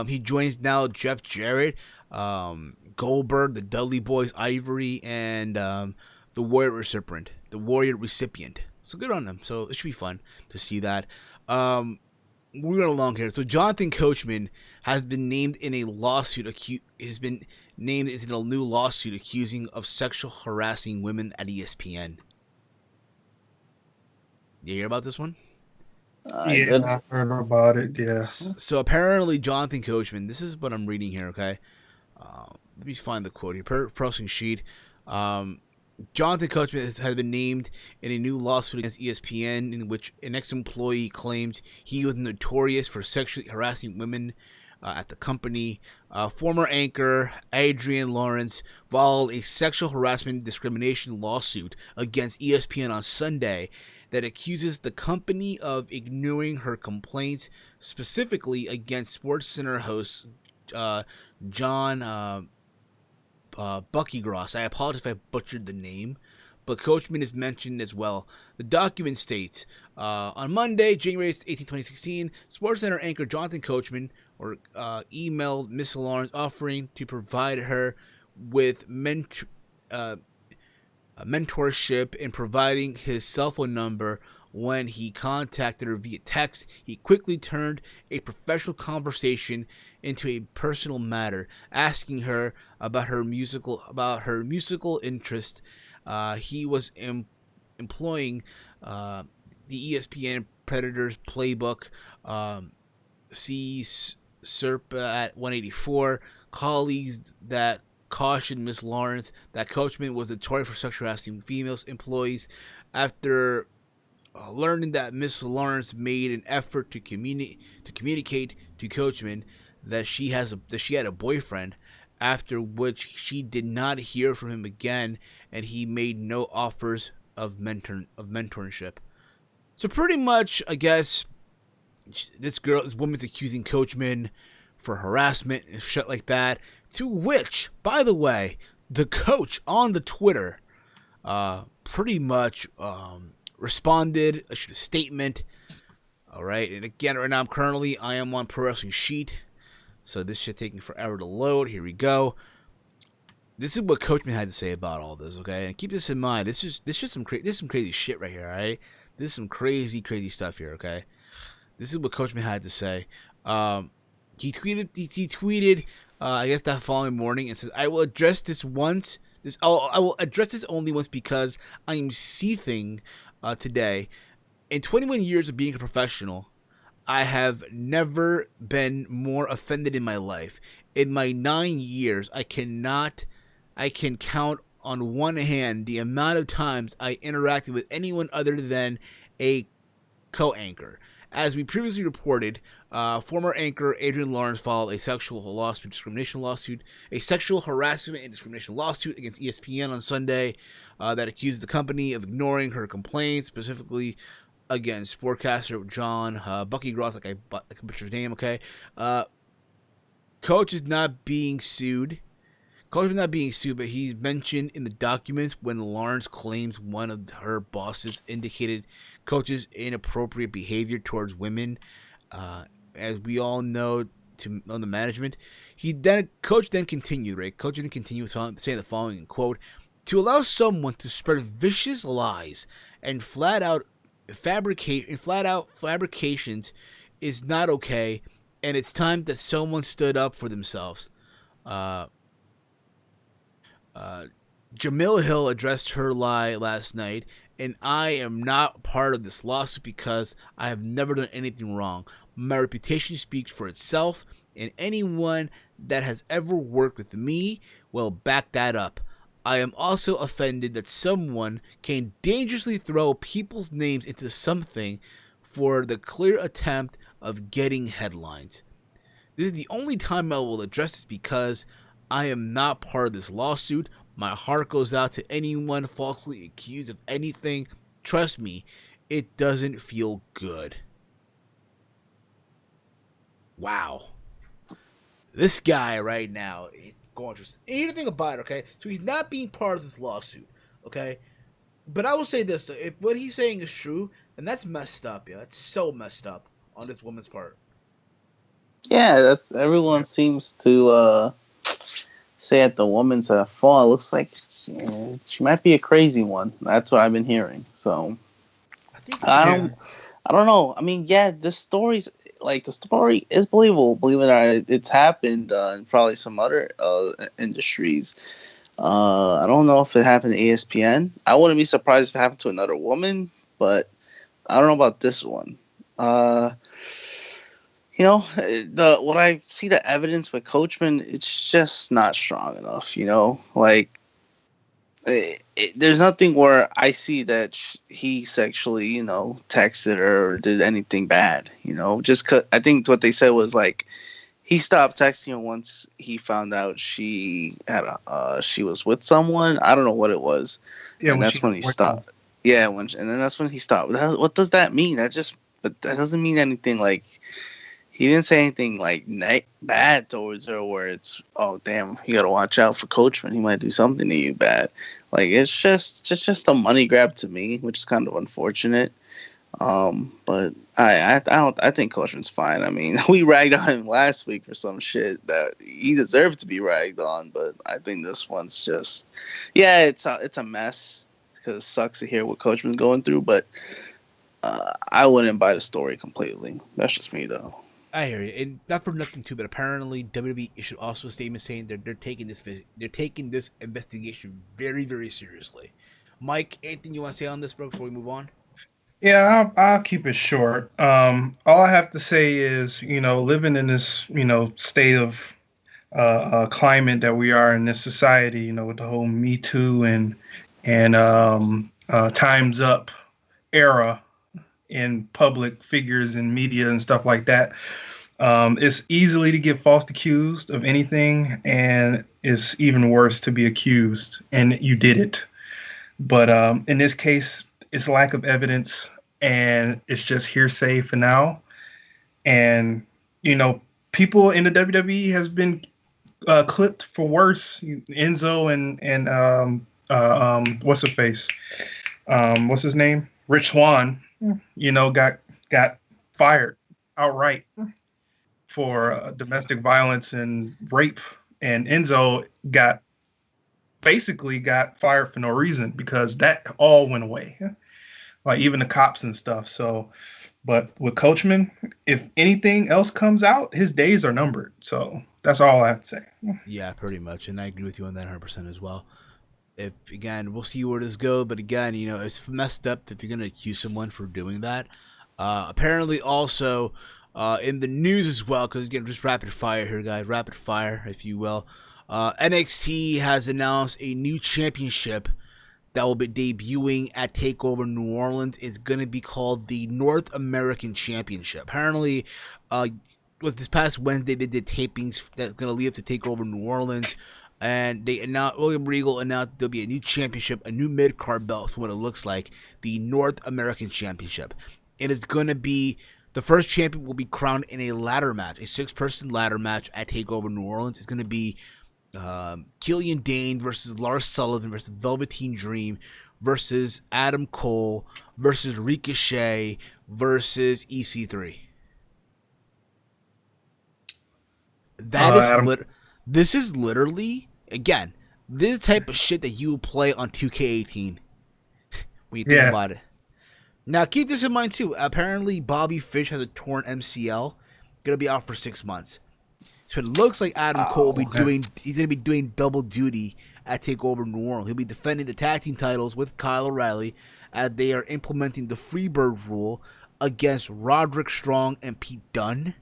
He joins now Jeff Jarrett, Goldberg, the Dudley Boys, Ivory, and the Warrior recipient. So good on them. So it should be fun to see that. Moving along here. So Johnathan Coachman has been named in a lawsuit. Has been named in a new lawsuit accusing of sexual harassing women at ESPN. You hear about this one?
I heard about it, yeah.
So apparently Johnathan Coachman, this is what I'm reading here, okay? Let me find the quote here. Pressing sheet. Johnathan Coachman has been named in a new lawsuit against ESPN in which an ex-employee claimed he was notorious for sexually harassing women at the company. Former anchor Adrian Lawrence filed a sexual harassment discrimination lawsuit against ESPN on Sunday that accuses the company of ignoring her complaints, specifically against SportsCenter host John Buckygross. I apologize if I butchered the name, but Coachman is mentioned as well. The document states, on Monday, January 18, 2016, SportsCenter anchor Johnathan Coachman emailed Miss Lawrence offering to provide her with mentorship and providing his cell phone number. When he contacted her via text, he quickly turned a professional conversation into a personal matter, asking her about her musical interest. He was employing the ESPN Predators playbook. See SERP at 184. Colleagues that cautioned Miss Lawrence that Coachman was notorious for sexual harassing female employees. After learning that Miss Lawrence made an effort to communicate to Coachman that she had a boyfriend, after which she did not hear from him again, and he made no offers of mentorship. So pretty much, I guess, this woman's accusing Coachman for harassment and shit like that. To which, by the way, the coach on the Twitter pretty much responded, a statement. All right, and again, right now I am on Pro Wrestling Sheet, so this shit taking forever to load. Here we go. This is what Coachman had to say about all this. Okay, and keep this in mind. This is some crazy shit right here. All right, this is some crazy stuff here. Okay, this is what Coachman had to say. He tweeted. I guess that following morning, and says, "I will address this once. I will address this only once because I am seething." Today, in 21 years of being a professional, I have never been more offended in my life. In my 9 years, I can count on one hand the amount of times I interacted with anyone other than a co-anchor. As we previously reported, former anchor Adrian Lawrence filed a sexual harassment and discrimination lawsuit against ESPN on Sunday that accused the company of ignoring her complaints, specifically against sportcaster John Bucky Gross, like I butchered his name. Okay, Coach is not being sued. Coach is not being sued, but he's mentioned in the documents when Lawrence claims one of her bosses indicated Coach's inappropriate behavior towards women. As we all know, on the management, Coach then continued, right? Coach then continued saying the following quote: "To allow someone to spread vicious lies and flat out fabrications is not okay, and it's time that someone stood up for themselves." Jamil Hill addressed her lie last night, and I am not part of this lawsuit because I have never done anything wrong. My reputation speaks for itself, and anyone that has ever worked with me will back that up. I am also offended that someone can dangerously throw people's names into something for the clear attempt of getting headlines. This is the only time I will address this because I am not part of this lawsuit. My heart goes out to anyone falsely accused of anything. Trust me, it doesn't feel good. Wow. This guy right now is going through anything about it, okay? So he's not being part of this lawsuit, okay? But I will say this, if what he's saying is true, then that's messed up, yeah. That's so messed up on this woman's part.
Yeah, everyone seems to say at the woman's fault. It looks like she might be a crazy one. That's what I've been hearing. So I don't know. I mean, yeah, the story is believable. Believe it or not, it's happened in probably some other industries. I don't know if it happened to ESPN. I wouldn't be surprised if it happened to another woman, but I don't know about this one. When I see the evidence with Coachman, it's just not strong enough. There's nothing where I see that he sexually, texted her or did anything bad. Just 'cause I think what they said was like he stopped texting her once he found out she was with someone. I don't know what it was. Yeah, and that's when he stopped. Yeah, and then that's when he stopped. What does that mean? But that doesn't mean anything like. He didn't say anything like bad towards her where it's, oh, damn, you got to watch out for Coachman. He might do something to you bad. Like, it's just a money grab to me, which is kind of unfortunate. But I think Coachman's fine. I mean, we ragged on him last week for some shit that he deserved to be ragged on. But I think this one's just, yeah, it's a mess. because it sucks to hear what Coachman's going through, but I wouldn't buy the story completely. That's just me, though.
I hear you, and not for nothing too, but apparently WWE issued also a statement saying they're taking this investigation very, very seriously. Mike, anything you want to say on this, bro, before we move on?
Yeah, I'll keep it short. All I have to say is, living in this, state of climate that we are in this society, with the whole Me Too and Time's Up era in public figures and media and stuff like that. It's easily to get false accused of anything, and it's even worse to be accused and you did it. But in this case, it's lack of evidence and it's just hearsay for now. And, people in the WWE has been clipped for worse. Enzo and what's her face? What's his name? Rich Swann, got fired outright for domestic violence and rape. And Enzo basically got fired for no reason because that all went away. Like even the cops and stuff. So, but with Coachman, if anything else comes out, his days are numbered. So that's all I have to say.
Yeah, pretty much. And I agree with you on that 100% as well. Again, we'll see where this goes, but again, it's messed up if you're going to accuse someone for doing that. Apparently also in the news as well, because again, just rapid fire here, guys, rapid fire, if you will. NXT has announced a new championship that will be debuting at TakeOver New Orleans. It's going to be called the North American Championship. Apparently, was this past Wednesday they did tapings that's going to lead up to TakeOver New Orleans. And they announced, William Regal announced there'll be a new championship, a new mid-card belt for what it looks like, the North American Championship. It is going to be, the first champion will be crowned in a ladder match, a 6-person ladder match at TakeOver New Orleans. It's going to be Killian Dane versus Lars Sullivan versus Velveteen Dream versus Adam Cole versus Ricochet versus EC3. This is literally, again, this type of shit that you will play on 2K18 when you think about it. Now, keep this in mind, too. Apparently, Bobby Fish has a torn MCL. Going to be out for 6 months. So it looks like Adam Cole will be he's going to be doing double duty at TakeOver New Orleans. He'll be defending the tag team titles with Kyle O'Reilly as they are implementing the Freebird rule against Roderick Strong and Pete Dunne.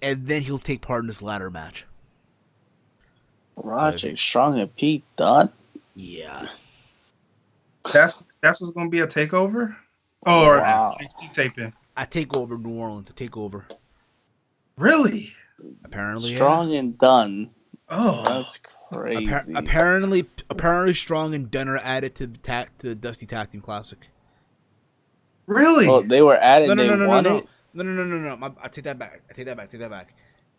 And then he'll take part in this ladder match.
Roderick Strong and Pete Dunne?
Yeah.
That's what's going to be a TakeOver? Oh, or NXT taping.
I TakeOver New Orleans, to TakeOver.
Really?
Apparently,
Strong and Dunne.
Oh,
that's crazy.
Apparently, Strong and Dunne are added to the Dusty Tag Team Classic.
Really?
Oh, they were added.
No.
No.
I take that back.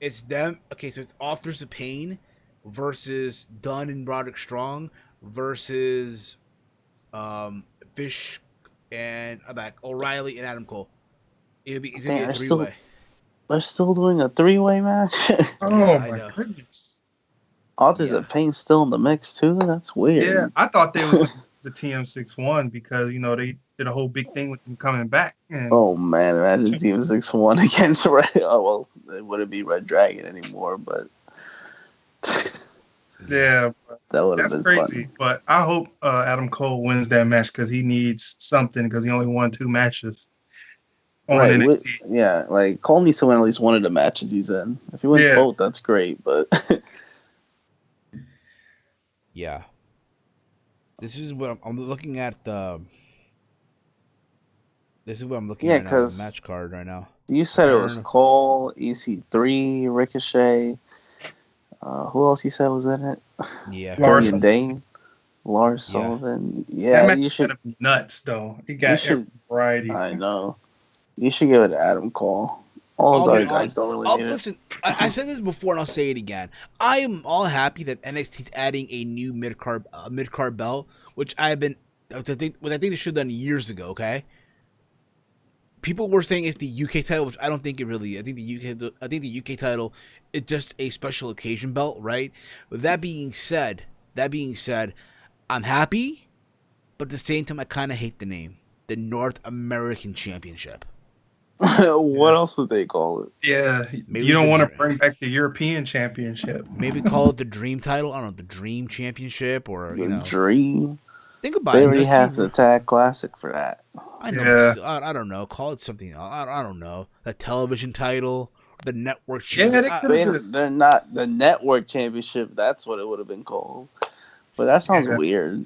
It's them. Okay, so it's Authors of Pain versus Dunne and Roderick Strong versus Fish and O'Reilly and Adam Cole. It's gonna be a 3-way.
They're still doing a 3-way match?
Oh, my goodness.
Authors of Pain still in the mix, too? That's weird.
Yeah, I thought they were the TM61 because, they did a whole big thing with them coming back. And
oh, man. Imagine TM61 against Red. Oh, well, it wouldn't be Red Dragon anymore, but.
Yeah,
that would have been
crazy.
Fun.
But I hope Adam Cole wins that match because he needs something because he only won 2 matches.
Right, like Cole needs to win at least one of the matches he's in. If he wins both, that's great. But
yeah, this is what I'm looking at. This is what I'm looking at now, the match card right now.
You said it was Cole, EC3, Ricochet. Who else you said was in it?
Yeah,
Killian Dane, Lars Sullivan. Yeah,
that match you should be nuts though. He got every variety.
I know. You should give it to Adam Cole. All those other guys don't really need
listen, I've said this before and I'll say it again. I am all happy that NXT's adding a new mid-card belt, which I think they should have done years ago, okay? People were saying it's the UK title, which I don't think it really is. I think the UK title is just a special occasion belt, right? But that being said, I'm happy, but at the same time, I kind of hate the name, the North American Championship.
What else would they call it?
Yeah,
Maybe
you don't
the
want to
dr-
bring back the European Championship.
Maybe call it the Dream title. I don't know, the Dream Championship, or
The Dream.
think about
They
it.
already have
Dusty,
the Tag Classic for that.
I know.
Yeah.
I don't know. Call it something. I don't know. The television title, the network.
Yeah, they
I-
could've-
They're not the Network Championship. That's what it would have been called. But that sounds
Yeah.
weird.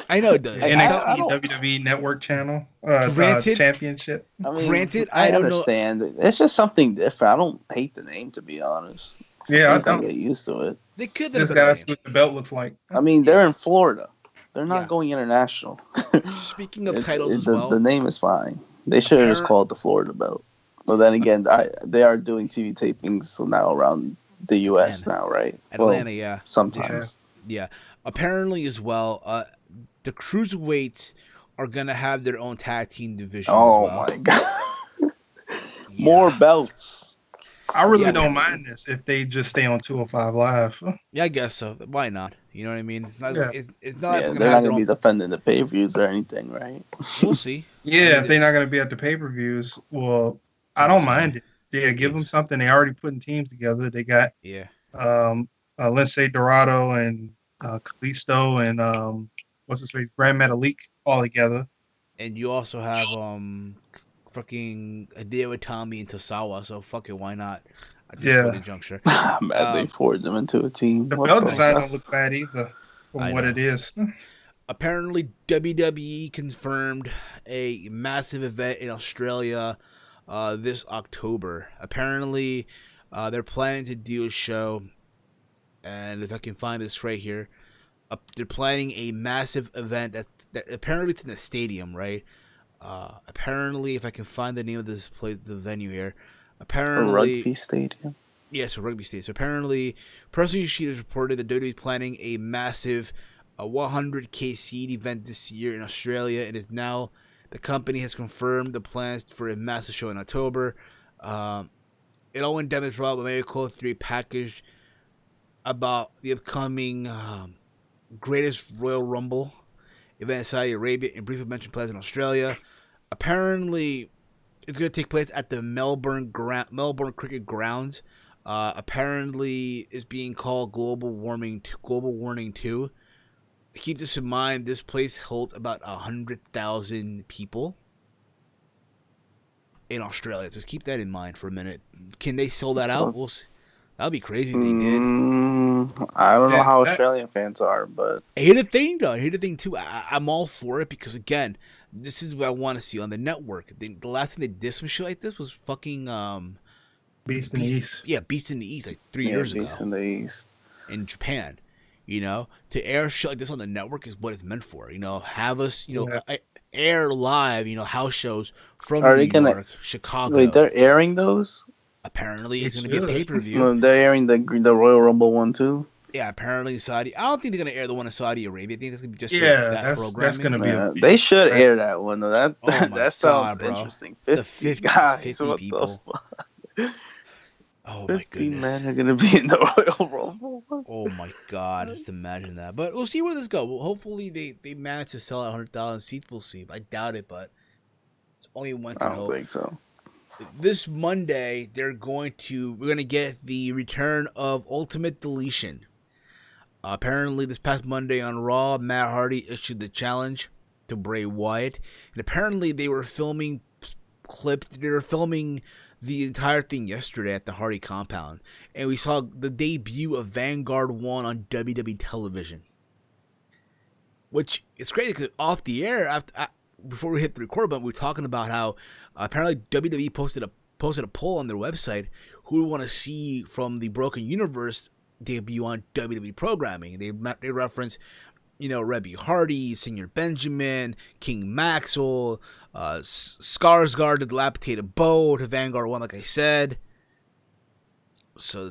I know it does.
I
NXT
don't-
WWE Network Channel
Granted-
Championship.
I mean,
Granted,
I
don't know.
understand. It's just something different. I don't hate the name, to be honest.
Yeah, I
I think
think
get used to it.
They could
this
have
guy
been.
see what the belt looks like.
I mean, they're in Florida. They're not
Yeah.
going international.
Speaking of titles as
the,
well,
the name is fine. They should have just
Appar-
called it the Florida belt. But then again, they are doing TV tapings now around the U.S.
Atlanta.
now, right?
Atlanta,
Well,
yeah.
sometimes.
Yeah. Apparently, as well, the cruiserweights are gonna have their own tag team division.
Oh
as well.
my god!
Yeah.
More belts.
I really
Yeah.
don't mind this if they just stay on 205 Live.
Yeah, I guess so. Why not? You know what I mean?
Yeah.
It's not.
Yeah,
like
they're
have
not
their
going to be
own-
defending the pay-per-views or anything, right?
We'll see.
Yeah, if they're not going to be at the pay-per-views, well, I don't mind it. Yeah, give them something. They already putting teams together. They got
Yeah.
Lindsay Dorado and Kalisto and what's his face, Grand Metalik all together.
And you also have fucking Hideo Itami and Tosawa. So fuck it, why not? At this
Yeah.
point in juncture.
I'm mad they forged them into a team.
The
What
belt
the-
design
that's-
don't look bad either
I
from what
know.
it is.
Apparently, WWE confirmed a massive event in Australia this October. Apparently, they're planning to do a show, and if I can find this right here, they're planning a massive event that apparently it's in a stadium, right? Apparently, if I can find the name of this place, the venue here,
A
apparently,
rugby stadium.
yes, a rugby stadium. So apparently, Personal Sheet has reported that WWE is planning a massive 100K seed event this year in Australia, and is now the company has confirmed the plans for a massive show in October. It all went down as well, but maybe close to a package about the upcoming Greatest Royal Rumble event in Saudi Arabia and briefly mentioned plans in Australia. Apparently, it's going to take place at the Melbourne Cricket Grounds. Apparently, it's being called Global Warming 2. Keep this in mind. This place holds about 100,000 people in Australia. Just keep that in mind for a minute. Can they sell that out? We'll see. That'd be crazy if they did.
I don't know
Yeah,
how
that-
Australian fans are, but
Here's the thing, though. Here's the thing, too. I'm all for it because, again, this is what I want to see on the network. The last time they did some shit like this was fucking
Beast in the East.
Yeah, Beast in the East, like 3
yeah,
years ago
Beast in the East.
in Japan. You know, to air shit like this on the network is what it's meant for. You know, have us, air live, house shows from
Are
New
they gonna-
York, Chicago.
Wait, they're airing those?
Apparently, it's
They
going to be a
should.
pay-per-view.
No, they're airing the Royal Rumble one too.
Yeah, apparently Saudi. I don't think they're going to air the one in Saudi Arabia. I think it's going to be just for
Yeah,
that
that's
programming.
gonna be a
They should air that one though. That
Oh my
that sounds
God, bro.
interesting.
The
50,
50
guys,
50
what
people.
the fuck?
Oh my
50
goodness.
men are gonna be in the Royal Rumble.
Oh my God, just imagine that. But we'll see where this goes. Well, hopefully they manage to sell out 100,000 seats. We'll see. I doubt it, but it's only one
I
can
don't
hope.
think so.
This Monday, we're going to get the return of Ultimate Deletion. Apparently, this past Monday on Raw, Matt Hardy issued the challenge to Bray Wyatt, and apparently they were filming clips. They were filming the entire thing yesterday at the Hardy compound, and we saw the debut of Vanguard 1 on WWE television. Which is crazy because off the air, before we hit the record button, we were talking about how apparently WWE posted a poll on their website who we want to see from the Broken Universe debut on WWE programming. They reference, Rebby Hardy, Senior Benjamin, King Maxwell, Skarsgård, the Dilapidated Bow, to Vanguard 1, like I said. So,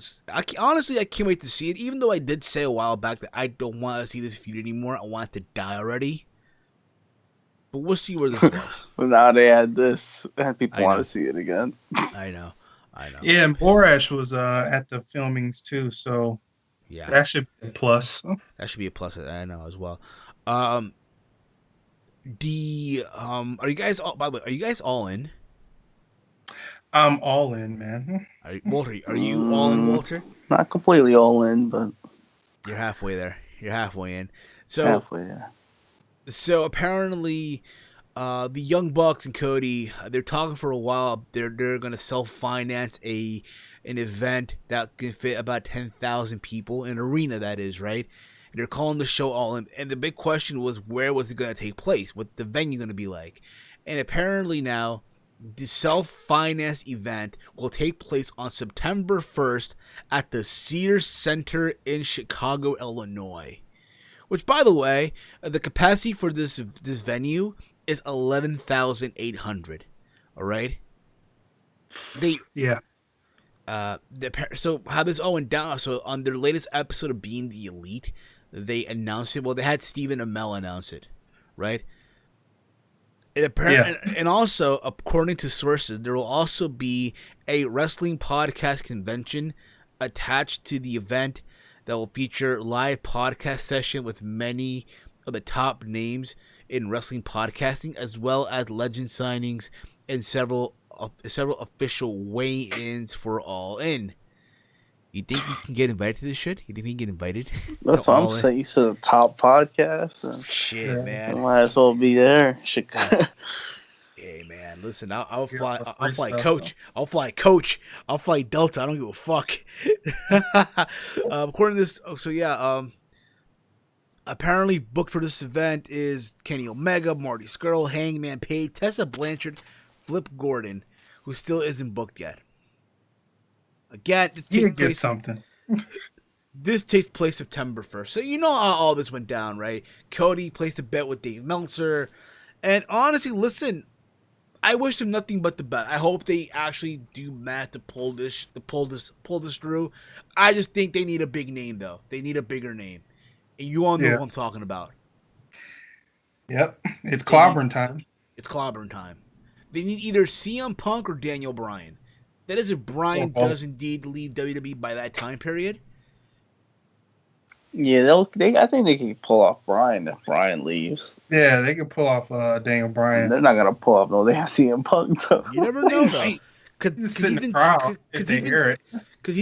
honestly, I can't wait to see it, even though I did say a while back that I don't want to see this feud anymore. I want it to die already. But we'll see where this goes.
But now they had this, and people
I
want
know.
to see it again.
I know.
Yeah, and Borash was at the filmings too, so
Yeah.
that should be a plus.
That should be a plus. I know as well. Are you guys all? By the way, are you guys all in?
I'm all in, man.
Walter, are you all in, Walter?
Not completely all in, but
You're halfway there. You're halfway in. So
halfway. Yeah.
So apparently, the Young Bucks and Cody, they're talking for a while. They're gonna self-finance an event that can fit about 10,000 people, an arena that is, right? And they're calling the show All In. And the big question was, where was it gonna take place? What the venue gonna be like? And apparently now, the self-finance event will take place on September 1st at the Sears Center in Chicago, Illinois. Which, by the way, the capacity for this venue is 11,800. All right.
Yeah.
So how this all went down? So on their latest episode of Being the Elite, they announced it. Well, they had Stephen Amell announce it, right? And also, according to sources, there will also be a wrestling podcast convention attached to the event that will feature live podcast session with many of the top names in wrestling podcasting, as well as legend signings and several official weigh-ins for All In. You think we can get invited to this shit? You think we can get invited?
That's what I'm saying. You said the top podcast. And
shit, man.
I might as well be there.
Hey, man. Listen, I'll fly. I'll fly coach. I'll fly coach. I'll fly Delta. I don't give a fuck. According to this, apparently booked for this event is Kenny Omega, Marty Scurll, Hangman Page, Tessa Blanchard, Flip Gordon, who still isn't booked yet. Again, this takes place September 1st. So you know how all this went down, right? Cody placed a bet with Dave Meltzer. And honestly, listen, I wish them nothing but the best. I hope they actually do math to pull this through. I just think they need a big name, though. They need a bigger name. And you all know what I'm talking about.
Yep. It's clobbering time.
It's clobbering time. They need either CM Punk or Daniel Bryan. That is if Bryan does indeed leave WWE by that time period.
Yeah, I think they can pull off Bryan if Bryan leaves.
Yeah, they can pull off Daniel Bryan.
They're not gonna pull off they have CM Punk though.
You never know though.
Because he's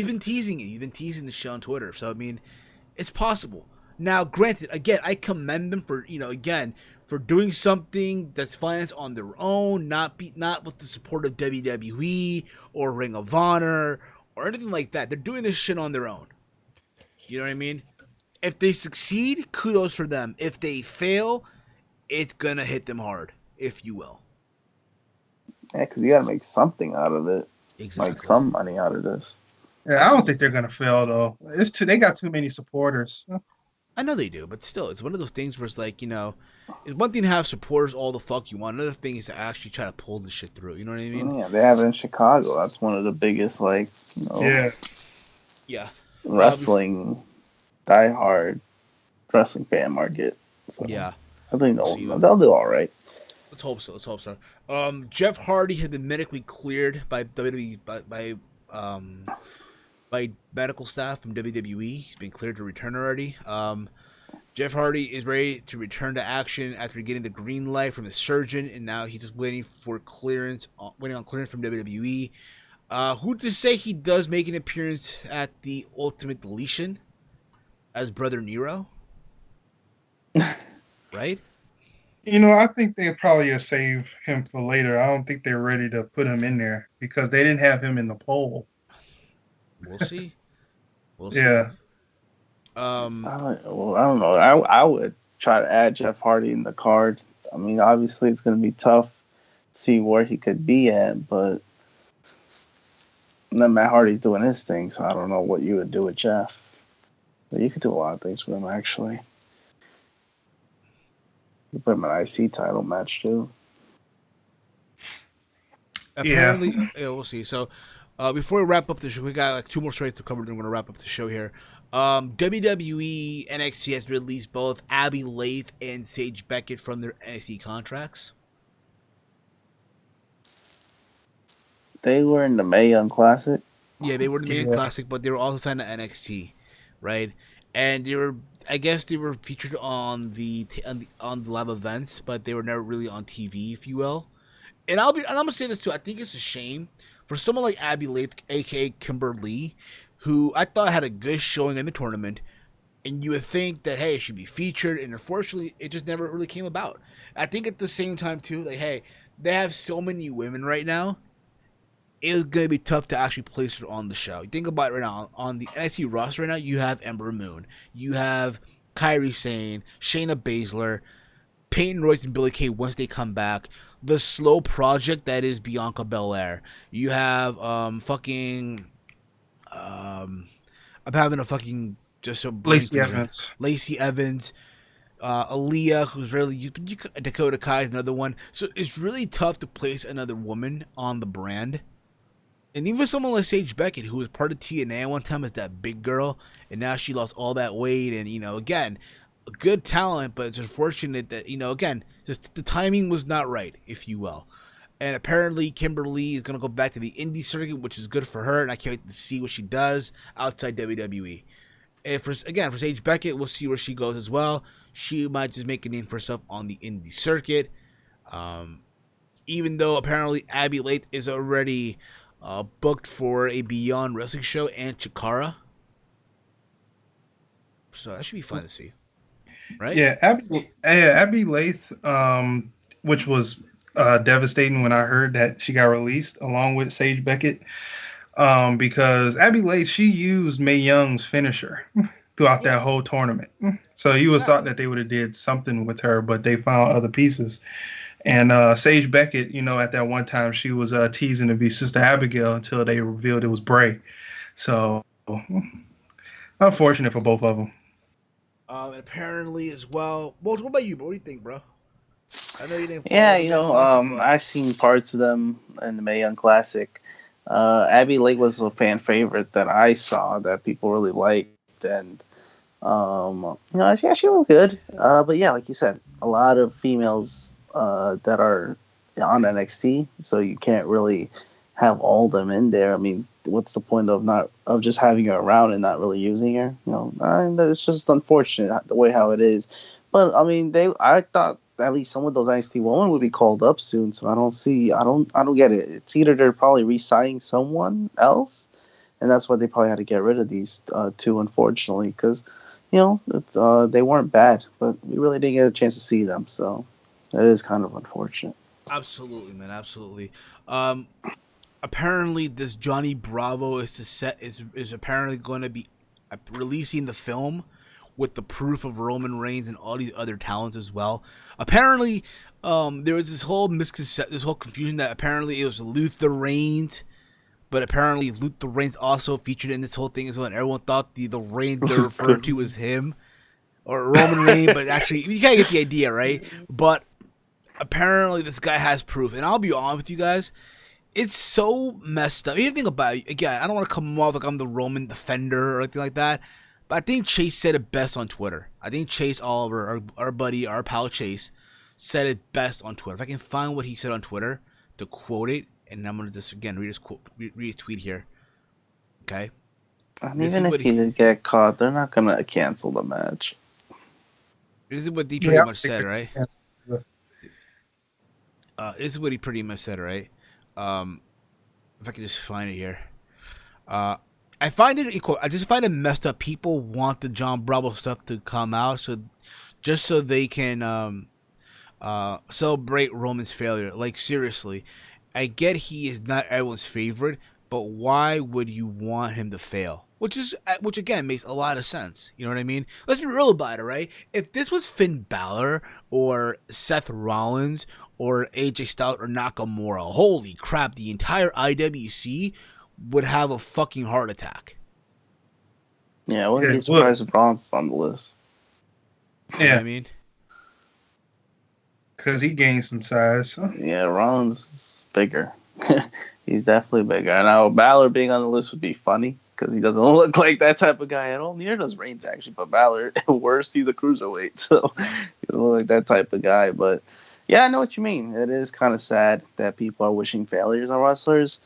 been teasing it. He's been teasing the show on Twitter. So I mean, it's possible. Now, granted, again, I commend them for for doing something that's financed on their own, not with the support of WWE or Ring of Honor or anything like that. They're doing this shit on their own. You know what I mean? If they succeed, kudos for them. If they fail, it's gonna hit them hard, if you will.
Yeah, because you gotta make something out of it.
Exactly.
Like some money out of this.
Yeah, I don't think they're gonna fail though. They got too many supporters.
I know they do, but still, it's one of those things where it's like, it's one thing to have supporters all the fuck you want. Another thing is to actually try to pull this shit through. You know what I mean?
Yeah, they have it in Chicago. That's one of the biggest, wrestling, diehard wrestling fan market. So
yeah.
I think they'll do all right.
Let's hope so. Jeff Hardy has been medically cleared by WWE by medical staff from WWE. He's been cleared to return already. Jeff Hardy is ready to return to action after getting the green light from the surgeon, and now he's just waiting on clearance from WWE. Who to say he does make an appearance at the Ultimate Deletion as Brother Nero? Right?
I think they probably save him for later. I don't think they're ready to put him in there because they didn't have him in the poll.
We'll see.
Yeah.
I don't know. I would try to add Jeff Hardy in the card. I mean, obviously it's going to be tough to see where he could be at, but then Matt Hardy's doing his thing, so I don't know what you would do with Jeff. But you could do a lot of things with him, actually. You put him in an IC title match, too.
Apparently, we'll see. So, before we wrap up the show, we got 2 more stories to cover, then we're going to wrap up the show here. WWE NXT has released both Abby Laith and Sage Beckett from their NXT contracts.
They were in the Mae Young Classic?
Yeah, they were in the Mae Young Classic, but they were also signed to NXT, right? And I guess they were featured on the live events, but they were never really on TV, if you will. And I'm gonna say this too. I think it's a shame for someone like Abby Laith, aka Kimberly, who I thought had a good showing in the tournament. And you would think that, hey, it should be featured, and unfortunately, it just never really came about. I think at the same time too, like, hey, they have so many women right now. It's gonna be tough to actually place her on the show. You think about it right now on the NXT roster right now. You have Ember Moon, you have Kairi Sane, Shayna Baszler, Peyton Royce, and Billie Kay once they come back. The slow project that is Bianca Belair. You have I'm having a fucking just a
Lacey Evans.
Lacey Evans. Aaliyah, who's rarely used, but Dakota Kai is another one. So it's really tough to place another woman on the brand. And even someone like Sage Beckett, who was part of TNA at one time as that big girl, and now she lost all that weight. And, again, a good talent, but it's unfortunate that, again, just the timing was not right, if you will. And apparently Kimberly is going to go back to the indie circuit, which is good for her, and I can't wait to see what she does outside WWE. And for Sage Beckett, we'll see where she goes as well. She might just make a name for herself on the indie circuit. Even though apparently Abby Laith is already booked for a Beyond Wrestling show and Chikara. So that should be fun to see. Right?
Yeah, Abby Laith, which was devastating when I heard that she got released along with Sage Beckett. Because Abby Laith, she used Mae Young's finisher throughout that whole tournament. So you would have thought that they would have did something with her, but they found other pieces. And Sage Beckett, at that one time, she was teasing to be Sister Abigail until they revealed it was Bray. So unfortunate for both of them.
Apparently as well. What about you, bro? What do you think, bro? I know you didn't.
Yeah, I've seen parts of them in the Mae Young Classic. Abby Lake was a fan favorite that I saw that people really liked, and she was good. But yeah, like you said, a lot of females that are on NXT, so you can't really have all of them in there. I mean, what's the point of just having her around and not really using her? It's just unfortunate the way how it is. But I mean, I thought at least some of those NXT women would be called up soon, so I don't get it. It's either they're probably re-signing someone else, and that's why they probably had to get rid of these two, unfortunately, because they weren't bad, but we really didn't get a chance to see them, so that is kind of unfortunate.
Absolutely, man, absolutely. Apparently, this Johnny Bravo is apparently going to be releasing the film with the proof of Roman Reigns and all these other talents as well. Apparently, there was this whole confusion that apparently it was Luther Reigns, but apparently Luther Reigns also featured in this whole thing as well, and everyone thought the Reigns they referred to was him, or Roman Reigns, but actually, you kind of get the idea, right? But apparently this guy has proof, and I'll be honest with you guys, it's so messed up. You think about it, again, I don't want to come off like I'm the Roman defender or anything like that, but I think Chase said it best on Twitter. I think Chase Oliver, our buddy, our pal Chase, said it best on Twitter. If I can find what he said on Twitter to quote it, and I'm going to just, again, read his tweet here. Okay?
And even if he did get caught, they're not going to cancel the match.
This is what he pretty much said, right? This is what he pretty much said, right? If I can just find it here. I just find it messed up. People want the John Bravo stuff to come out so they can celebrate Roman's failure. Like, seriously, I get he is not everyone's favorite, but why would you want him to fail? Which again makes a lot of sense. You know what I mean? Let's be real about it, right? If this was Finn Balor or Seth Rollins or AJ Styles or Nakamura, holy crap, the entire IWC would have a fucking heart attack.
Yeah, I wouldn't be surprised if Rollins is on the list.
You know what I mean?
Because he gained some size.
Yeah, Rollins is bigger. He's definitely bigger. And now Balor being on the list would be funny because he doesn't look like that type of guy at all. Neither does Reigns, actually. But Balor, worse, he's a cruiserweight. So he doesn't look like that type of guy. But yeah, I know what you mean. It is kind of sad that people are wishing failures on wrestlers.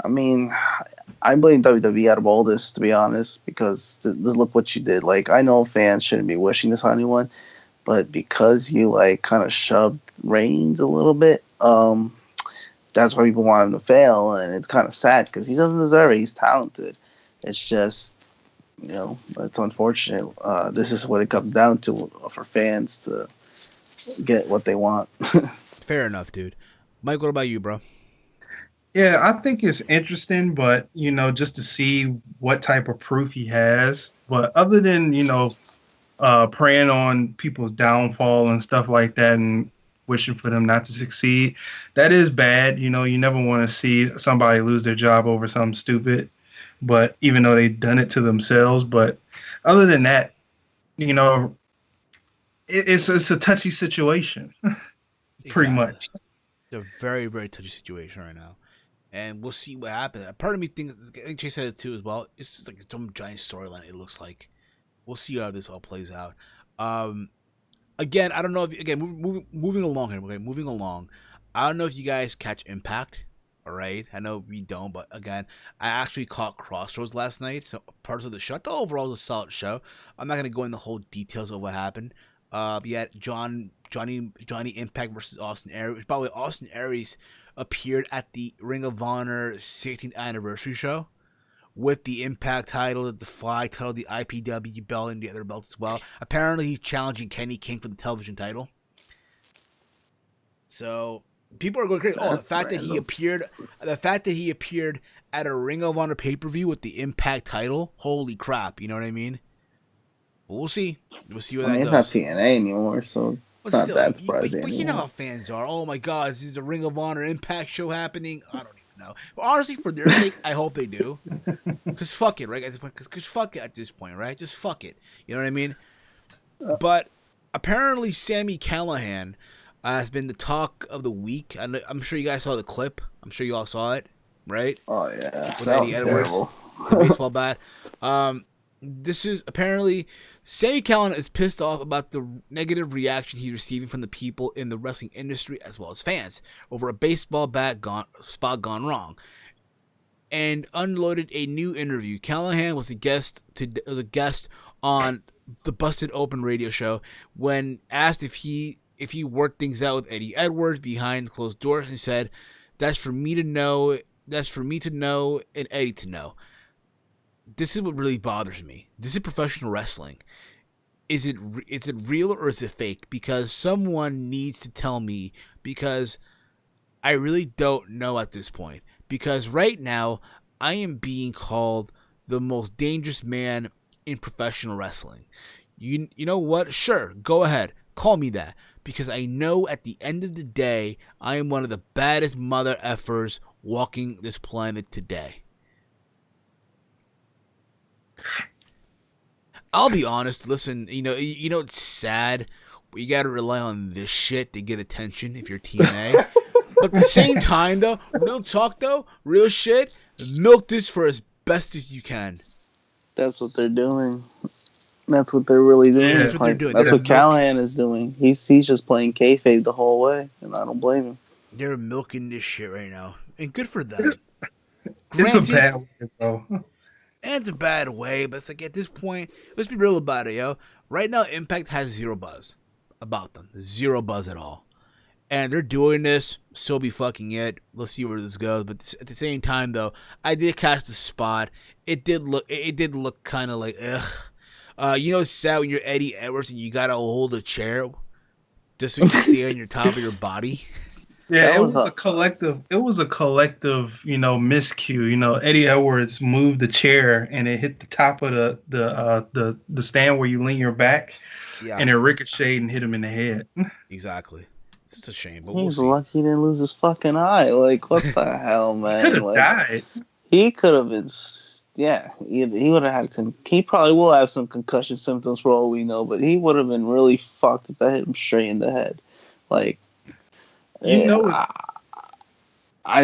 I mean, I blame WWE out of all this, to be honest, because look what you did. Like, I know fans shouldn't be wishing this on anyone, but because you like kind of shoved Reigns a little bit, that's why people want him to fail, and it's kind of sad because he doesn't deserve it. He's talented. It's just, it's unfortunate. This is what it comes down to for fans to get what they want.
Fair enough, dude. Mike, what about you, bro?
Yeah, I think it's interesting, but just to see what type of proof he has. But other than preying on people's downfall and stuff like that, and wishing for them not to succeed, that is bad. You never want to see somebody lose their job over something stupid. But even though they've done it to themselves, but other than that, it's a touchy situation, pretty much.
It's a very, very touchy situation right now. And we'll see what happens. Part of me thinks, I think Chase said it too as well, it's just like some giant storyline, it looks like. We'll see how this all plays out. Again, I don't know if, moving along here, okay, moving along. I don't know if you guys catch Impact, all right? I know we don't, but again, I actually caught Crossroads last night, so parts of the show. I thought overall it was a solid show. I'm not going to go into the whole details of what happened. Yet Johnny Impact versus Austin Aries. By the way, Austin Aries appeared at the Ring of Honor 16th anniversary show with the Impact title, the flag title, the IPW belt, and the other belts as well. Apparently, he's challenging Kenny King for the television title. So people are going crazy. Oh, the fact that he appeared at a Ring of Honor pay-per-view with the Impact title. Holy crap! You know what I mean? But we'll see. We'll see where that goes.
It's not TNA anymore, so it's not that surprising.
But you know how fans are. Oh my God, this is a Ring of Honor Impact show happening. I don't even know. But honestly, for their sake, I hope they do. Because fuck it, right? At this point, because fuck it at this point, right? Just fuck it. You know what I mean? But apparently, Sami Callahan has been the talk of the week. I'm sure you guys saw the clip. I'm sure you all saw it, right?
Oh yeah,
with Eddie Edwards, the baseball bat. This is apparently Sami Callahan is pissed off about the negative reaction he's receiving from the people in the wrestling industry as well as fans over a baseball bat spot gone wrong, and unloaded a new interview. Callahan was a guest on the Busted Open radio show when asked if he worked things out with Eddie Edwards behind closed doors. He said, "That's for me to know. That's for me to know and Eddie to know." This is what really bothers me. This is professional wrestling. Is it real or is it fake? Because someone needs to tell me, because I really don't know at this point. Because right now, I am being called the most dangerous man in professional wrestling. You know what? Sure, go ahead. Call me that. Because I know at the end of the day, I am one of the baddest mother effers walking this planet today. I'll be honest. Listen, it's sad, but you gotta rely on this shit to get attention if you're TNA. But at the same time, though, real shit, milk this for as best as you can.
That's what they're doing. That's what they're really doing.
Yeah, that's what they're doing.
That's what Callahan is doing. He's just playing kayfabe the whole way, and I don't blame him.
They're milking this shit right now, and good for them.
It's a bad way, bro.
And it's a bad way, but it's like at this point, let's be real about it, yo. Right now, Impact has zero buzz about them. Zero buzz at all. And they're doing this, so be fucking it. Let's see where this goes. But at the same time, though, I did catch the spot. It did look kind of like, ugh. It's sad when you're Eddie Edwards and you gotta hold a chair just so you can stay on your top of your body.
Yeah, it was a collective, miscue. Eddie Edwards moved the chair and it hit the top of the stand where you lean your back, and it ricocheted and hit him in the head.
Exactly. It's just a shame, but
he's lucky he didn't lose his fucking eye. Like, what the hell, man?
He could have died.
He could have been. Yeah, he would have had. He probably will have some concussion symptoms for all we know, but he would have been really fucked if that hit him straight in the head. Like, I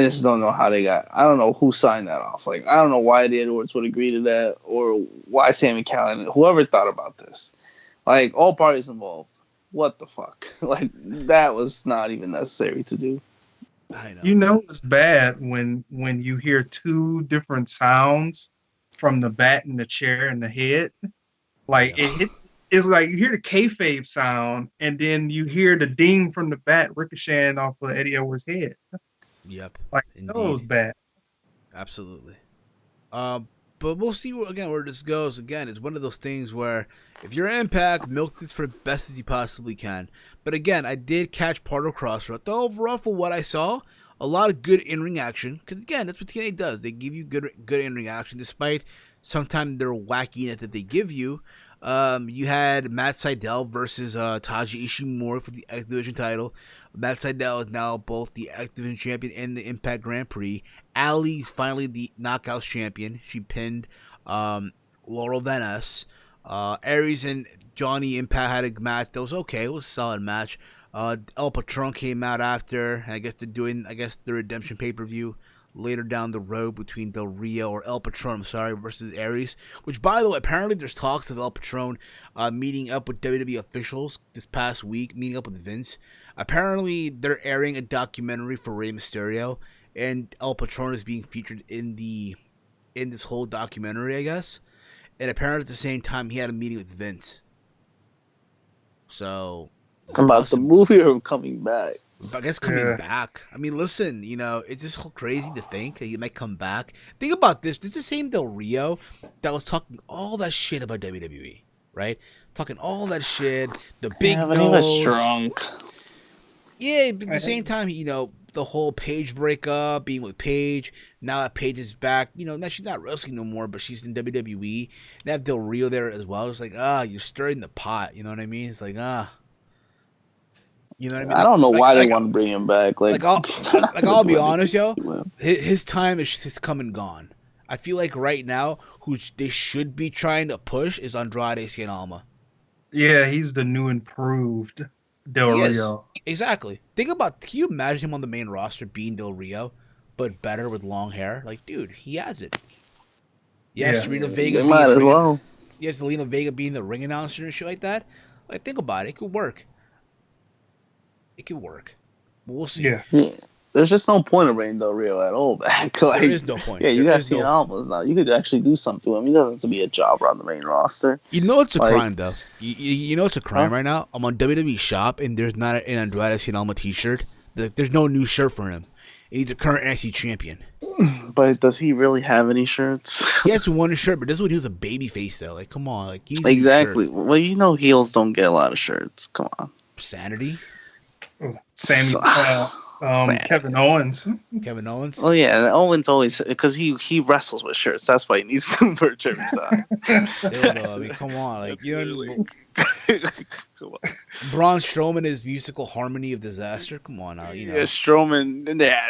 just don't know how they got. I don't know who signed that off. Like, I don't know why the Edwards would agree to that, or why Sami Callahan, whoever thought about this. Like, all parties involved. What the fuck? Like, that was not even necessary to do.
I know.
You know it's bad when you hear two different sounds from the bat and the chair and the head. Like
Yeah.
it's like you hear the kayfabe sound and then you hear the ding from the bat ricocheting off of Eddie Edwards' head.
Yep.
Like that was
Indeed.
bad.
Absolutely. But we'll see where this goes. Again, it's one of those things where if you're Impact, milk this for the best as you possibly can. But again, I did catch part of Crossroad. Though overall, for what I saw, a lot of good in-ring action. Because again, that's what TNA does. They give you good in-ring action, despite sometimes their wackiness that they give you. You had Matt Sydal versus Taji Ishimori for the X Division title. Matt Sydal is now both the X Division champion and the Impact Grand Prix. Allie's finally the Knockouts champion. She pinned Laurel Van Ness. Aries and Johnny Impact had a match that was okay. It was a solid match. El Patron came out after. I guess they're doing the Redemption pay-per-view later down the road between Del Rio or El Patron, versus Aries. Which, by the way, apparently there's talks of El Patron meeting up with WWE officials this past week, meeting up with Vince. Apparently, they're airing a documentary for Rey Mysterio, and El Patron is being featured in this whole documentary, I guess. And apparently, at the same time, he had a meeting with Vince. So,
About the movie or coming back?
I guess coming back. I mean, listen, it's just crazy to think that he might come back. Think about this. This is the same Del Rio that was talking all that shit about WWE, right? Talking all that shit. The big
but
nose.
he was drunk.
Yeah, but at the same time, the whole Paige breakup, being with Paige. Now that Paige is back, now she's not wrestling no more, but she's in WWE. And have Del Rio there as well. It's like, you're stirring the pot. You know what I mean? It's like, You know what I mean?
I don't know why they want to bring him back.
I'll be honest, yo. His time is come and gone. I feel like right now, who they should be trying to push is Andrade Cien Alma.
Yeah, he's the new improved Del Rio.
Exactly. Can you imagine him on the main roster being Del Rio, but better with long hair? Like, dude, he has it. Yes, Serena Vega.
They might as well.
Yes, Selena Vega being the ring announcer and shit like that. Like, think about it. It could work. But we'll see.
Yeah. There's just no point of bringing Del Rio at all back.
There is no point.
Yeah, you got Cien Almas now. You could actually do something to him. He doesn't have to be a jobber on the main roster.
It's a crime, though. You know it's a crime right now? I'm on WWE Shop, and there's not an Andrade Cien Alma t-shirt. There's no new shirt for him. And he's a current NXT champion.
But does he really have any shirts?
He has one shirt, but this one he was a baby face, though. Like, come on. Like, he's
exactly. Well, heels don't get a lot of shirts. Come on.
Sanity?
Kevin Owens.
Kevin Owens?
Oh, yeah. Owens always, because he wrestles with shirts. That's why he needs to merch every time.
Still, though, I mean, come on. Like, Braun Strowman is musical harmony of disaster. Come on now,
Yeah, Strowman.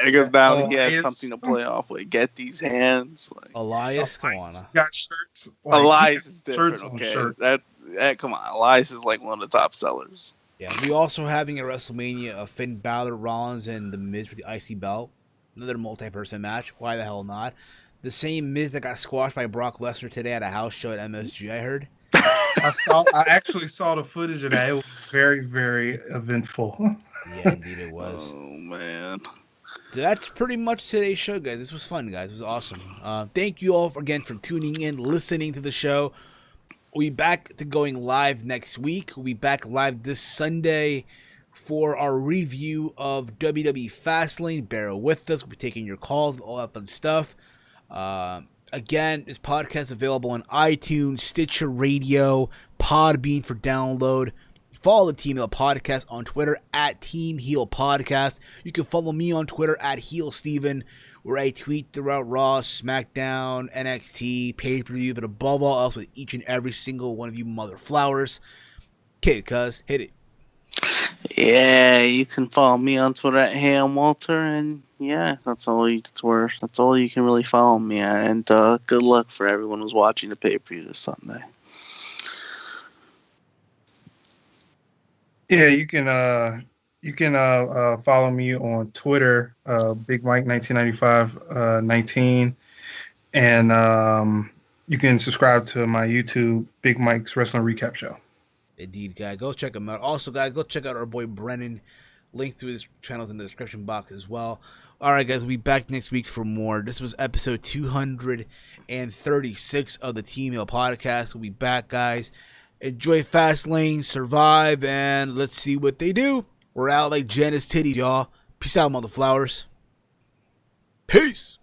Because now he has something to play off with. Get these hands.
Elias, come on.
Got shirts.
Elias is different.
Shirts
okay,
shirt.
that come on. Elias is like one of the top sellers.
Yeah, we also having a WrestleMania Finn Balor, Rollins, and The Miz for the IC belt. Another multi-person match. Why the hell not? The same Miz that got squashed by Brock Lesnar today at a house show at MSG, I heard.
I actually saw the footage of that. It was very, very eventful.
Yeah, indeed it was.
Oh, man.
So that's pretty much today's show, guys. This was fun, guys. It was awesome. Thank you all again for tuning in, listening to the show. We'll be back to going live next week. We'll be back live this Sunday for our review of WWE Fastlane. Bear with us. We'll be taking your calls, all that fun stuff. Again, this podcast is available on iTunes, Stitcher Radio, Podbean for download. Follow the Team Heel Podcast on Twitter at Team Heel Podcast. You can follow me on Twitter at Heel Steven, where I tweet throughout Raw, SmackDown, NXT, pay-per-view, but above all else with each and every single one of you mother flowers. Kid, cuz, hit it.
Yeah, you can follow me on Twitter at Ham Walter, and yeah, that's all you can really follow me at. And good luck for everyone who's watching the pay-per-view this Sunday.
Yeah, you can follow me on Twitter, Big Mike 1995 19, and you can subscribe to my YouTube, Big Mike's Wrestling Recap Show.
Indeed, guy. Go check him out. Also, guy, go check out our boy Brennan Links to his channels in the description box as well. Alright guys, we'll be back next week for more. This was episode 236 of the Team Hill podcast. We'll be back, guys. Enjoy Fastlane, survive, and let's see what they do. We're out like Janice titties, y'all. Peace out, motherflowers. Peace.